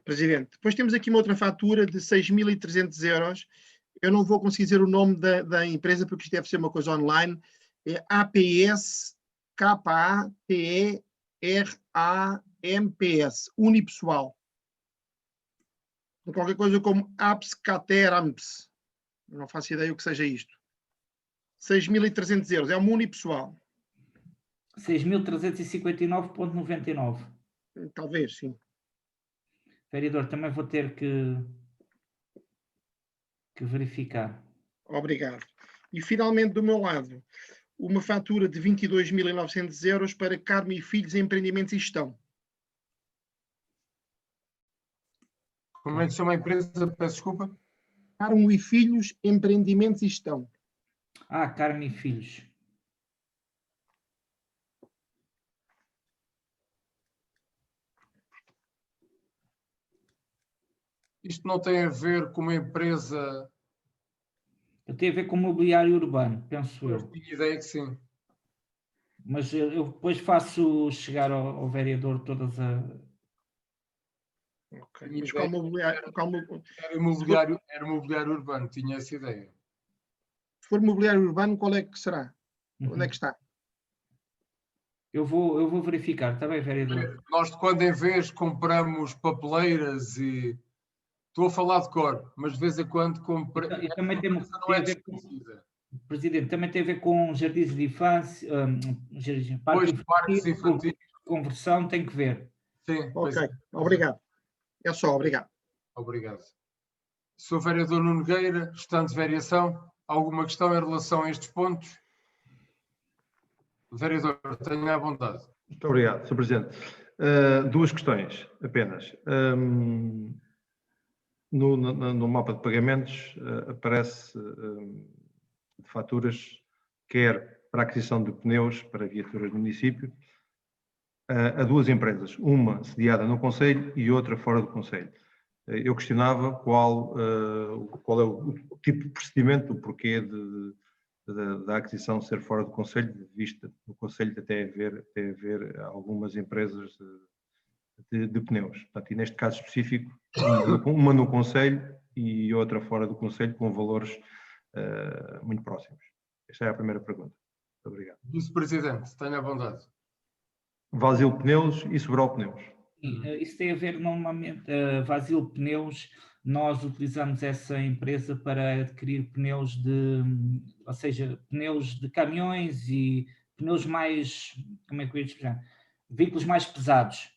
Presidente. Depois temos aqui uma outra fatura de 6.300 euros. Eu não vou conseguir dizer o nome da empresa porque isto deve ser uma coisa online. É APS KAPERAMPS, unipessoal. Qualquer coisa como APS-CATERAMPS. Não faço ideia o que seja isto. 6.300 euros. É uma unipessoal. 6.359,99. Talvez, sim. Vereador, também vou ter que verificar. Obrigado. E finalmente, do meu lado, uma fatura de 22.900 euros para Carmo e Filhos Empreendimentos e Gestão. Como é que se chama a empresa? Peço desculpa. Carmo e Filhos Empreendimentos e Gestão. Carmo e Filhos. Isto não tem a ver com uma empresa... Tem a ver com mobiliário urbano, penso eu. Tinha ideia que sim. Mas eu depois faço chegar ao vereador todas as... Okay. Mas qual mobiliário? Era mobiliário urbano, tinha essa ideia. Se for mobiliário urbano, qual é que será? Onde é que está? Eu vou verificar, está bem, vereador? Nós de quando em vez compramos papeleiras e... Estou a falar de cor, mas de vez em quando compramos... E também tem não é a ver com... Presidente, também tem a ver com jardins de infância, parques infantis, conversão, tem que ver. Sim. Ok, obrigado. É só, obrigado. Obrigado. Sr. Vereador Nuno Nogueira, estando de variação, alguma questão em relação a estes pontos? Vereador, tenha à vontade. Muito obrigado, Sr. Presidente. Duas questões apenas. No mapa de pagamentos aparece de faturas, quer para a aquisição de pneus para viaturas do município, a duas empresas, uma sediada no Conselho e outra fora do Conselho. Eu questionava qual é o tipo de procedimento, o porquê da aquisição ser fora do Conselho, visto no Conselho até haver algumas empresas de pneus. Portanto, e neste caso específico, uma no Conselho e outra fora do Conselho, com valores muito próximos. Esta é a primeira pergunta. Muito obrigado. Vice-Presidente, tenha à vontade. Vasil Pneus e Sobral Pneus. Isso tem a ver normalmente, Vasil Pneus, nós utilizamos essa empresa para adquirir pneus ou seja, pneus de caminhões e pneus mais, como é que eu ia explicar? Veículos mais pesados.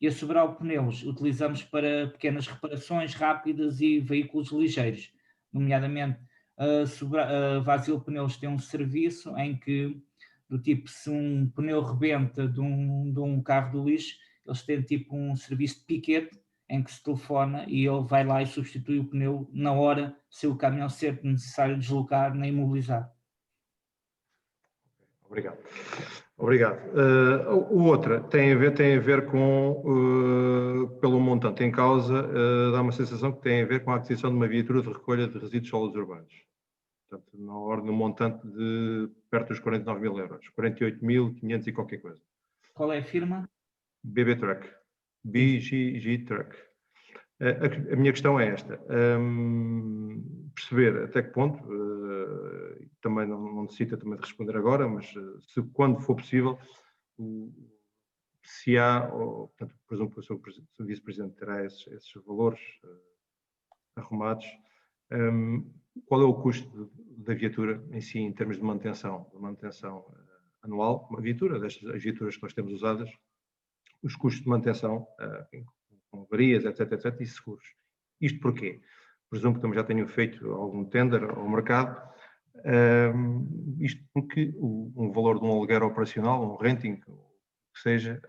E a Sobral Pneus utilizamos para pequenas reparações rápidas e veículos ligeiros. Nomeadamente, a Vasil Pneus tem um serviço em que, do tipo, se um pneu rebenta de um carro do lixo, eles têm tipo um serviço de piquete em que se telefona e ele vai lá e substitui o pneu na hora, se o caminhão ser necessário deslocar nem imobilizar. Obrigado. Obrigado. Outra tem a ver com, pelo montante em causa, dá uma sensação que tem a ver com a aquisição de uma viatura de recolha de resíduos sólidos urbanos. Portanto, na ordem, no montante de perto dos 49.000 euros, 48.500 e qualquer coisa. Qual é a firma? BB Truck. BGG Truck. A minha questão é esta. Perceber até que ponto, também não necessita também de responder agora, mas se quando for possível, se há, portanto, presumo que o Sr. Vice-Presidente terá esses valores arrumados, qual é o custo da viatura em si, em termos de manutenção anual, uma viatura, destas viaturas que nós temos usadas, os custos de manutenção, com avarias, etc, e seguros. Isto porquê? Presumo que também já tenham feito algum tender ao mercado, isto porque um valor de um aluguer operacional, um renting, que seja,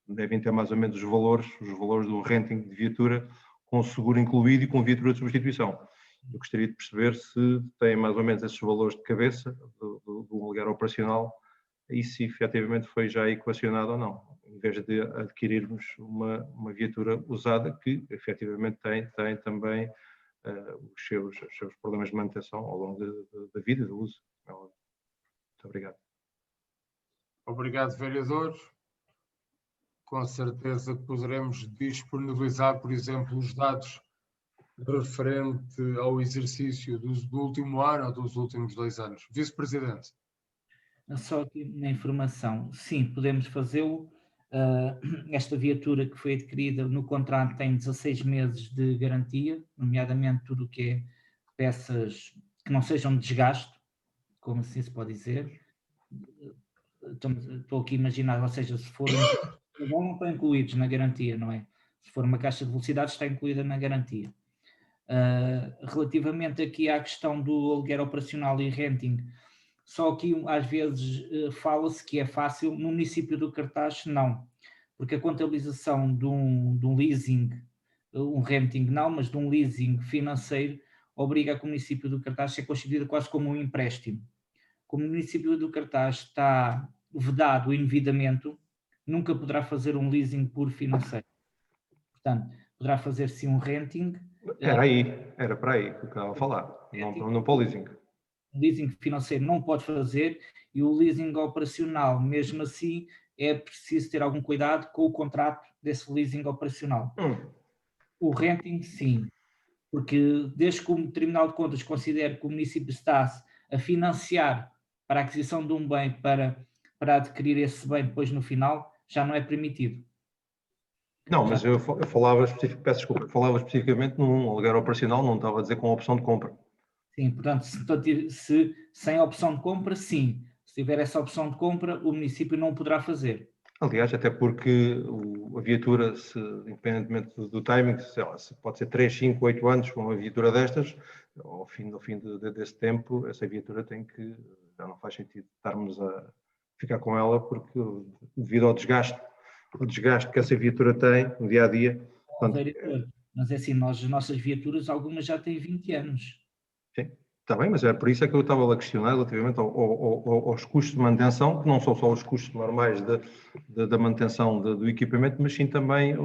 devem ter mais ou menos os valores do renting de viatura com seguro incluído e com viatura de substituição. Eu gostaria de perceber se têm mais ou menos esses valores de cabeça do aluguer operacional e se efetivamente foi já equacionado ou não, em vez de adquirirmos uma viatura usada que efetivamente tem também os seus problemas de manutenção ao longo da vida e do uso. Muito obrigado. Obrigado, vereador. Com certeza que poderemos disponibilizar, por exemplo, os dados referente ao exercício do último ano ou dos últimos 2 anos. Vice-Presidente. Só aqui na informação, sim, podemos fazê-lo. Esta viatura que foi adquirida no contrato tem 16 meses de garantia, nomeadamente tudo o que é peças que não sejam de desgaste, como assim se pode dizer. Estou aqui a imaginar, ou seja, se for não estão incluídos na garantia, não é? Se for uma caixa de velocidade, está incluída na garantia. Relativamente aqui à questão do aluguer operacional e renting, só aqui às vezes fala-se que é fácil, no município do Cartaz não, porque a contabilização de um leasing, um renting não, mas de um leasing financeiro, obriga que o município do Cartaz a ser constituído quase como um empréstimo. Como o município do Cartaz está vedado o endividamento, nunca poderá fazer um leasing puro financeiro. Portanto, poderá fazer sim um renting. Era para aí que eu estava a falar, não para o leasing. O leasing financeiro não pode fazer e o leasing operacional, mesmo assim, é preciso ter algum cuidado com o contrato desse leasing operacional. O renting, sim, porque desde que o Tribunal de Contas considere que o município está a financiar para a aquisição de um bem para adquirir esse bem depois no final, já não é permitido. Não, mas eu falava, peço desculpa, falava especificamente num aluguer operacional, não estava a dizer com opção de compra. Sim, portanto, se sem opção de compra, sim. Se tiver essa opção de compra, o município não poderá fazer. Aliás, até porque a viatura, independentemente do timing, se pode ser 3, 5, 8 anos com uma viatura destas, ao fim desse tempo, essa viatura já não faz sentido estarmos a ficar com ela, porque devido ao desgaste que essa viatura tem no dia a dia. Mas é assim, as nossas viaturas, algumas já têm 20 anos. Sim, está bem, mas é por isso que eu estava a questionar relativamente aos custos de manutenção, que não são só os custos normais da manutenção do equipamento, mas sim também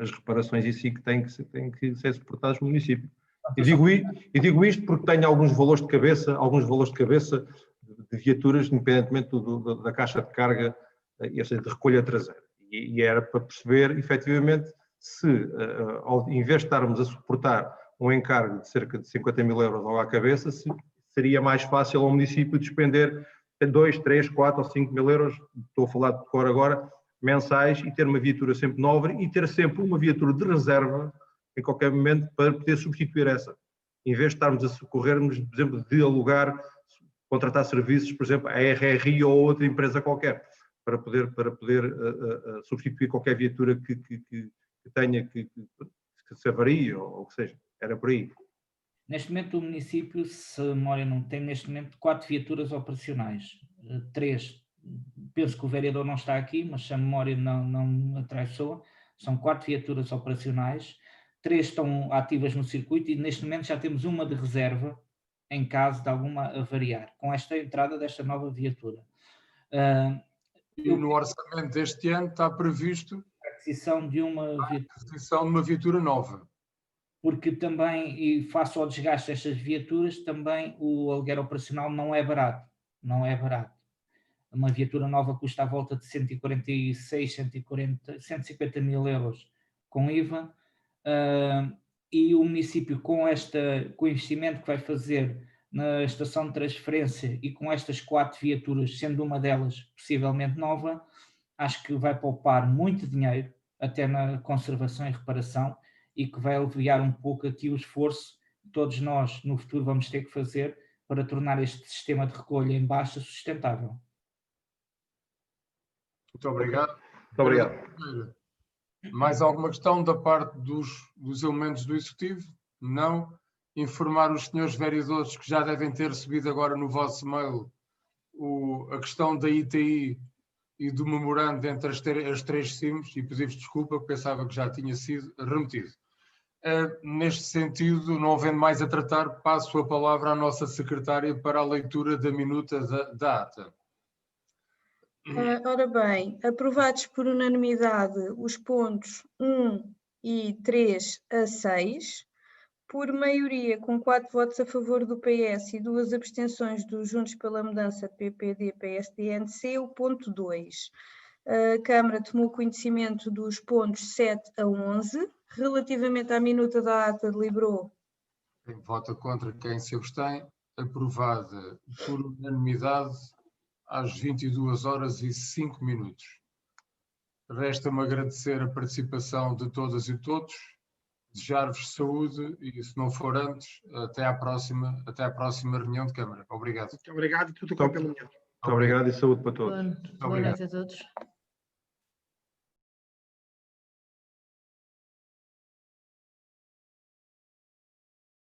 as reparações em si que têm que ser suportadas pelo município. E digo isto porque tenho alguns valores de cabeça de viaturas, independentemente da caixa de carga, de recolha traseira. E era para perceber, efetivamente, se, em vez de estarmos a suportar um encargo de cerca de 50 mil euros logo à cabeça, seria mais fácil ao município despender 2, 3, 4 ou 5 mil euros, estou a falar de cor agora, mensais, e ter uma viatura sempre nova e ter sempre uma viatura de reserva em qualquer momento para poder substituir essa. Em vez de estarmos a socorrermos, por exemplo, de alugar, contratar serviços, por exemplo, a RRI ou outra empresa qualquer, para poder substituir qualquer viatura que tenha que se avarie ou o que seja. Era por aí. Neste momento o município, se a memória não tem, neste momento 4 viaturas operacionais. 3, penso que o vereador não está aqui, mas se a memória não atravessou, são 4 viaturas operacionais, 3 estão ativas no circuito e neste momento já temos uma de reserva em caso de alguma avariar, com esta entrada desta nova viatura. E no orçamento deste ano está previsto a aquisição de uma viatura nova. Porque também, e face ao desgaste destas viaturas, também o aluguer operacional não é barato. Não é barato. Uma viatura nova custa à volta de 150 mil euros com IVA, e o município, com o investimento que vai fazer na estação de transferência e com estas 4 viaturas, sendo uma delas possivelmente nova, acho que vai poupar muito dinheiro, até na conservação e reparação, e que vai aliviar um pouco aqui o esforço que todos nós no futuro vamos ter que fazer para tornar este sistema de recolha em baixa sustentável. Muito obrigado. Muito obrigado. Mais alguma questão da parte dos elementos do Executivo? Não. Informar os senhores vereadores que já devem ter recebido agora no vosso mail a questão da ITI e do memorando entre as 3 CIMs, e pedir-vos desculpa, porque pensava que já tinha sido remetido. Neste sentido, não havendo mais a tratar, passo a palavra à nossa secretária para a leitura da minuta da ata. Ora bem, aprovados por unanimidade os pontos 1 e 3 a 6, Por maioria, com 4 votos a favor do PS e 2 abstenções dos Juntos pela Mudança, PPD, PSD, NC, o ponto 2. A Câmara tomou conhecimento dos pontos 7 a 11. Relativamente à minuta da ata, deliberou. Quem vota contra, quem se abstém, aprovada por unanimidade às 22h05. Resta-me agradecer a participação de todas e todos, desejar-vos saúde e, se não for antes, até à próxima reunião de Câmara. Obrigado. Muito obrigado e tudo corre pelo melhor. Muito obrigado e saúde para todos. Boa noite a todos.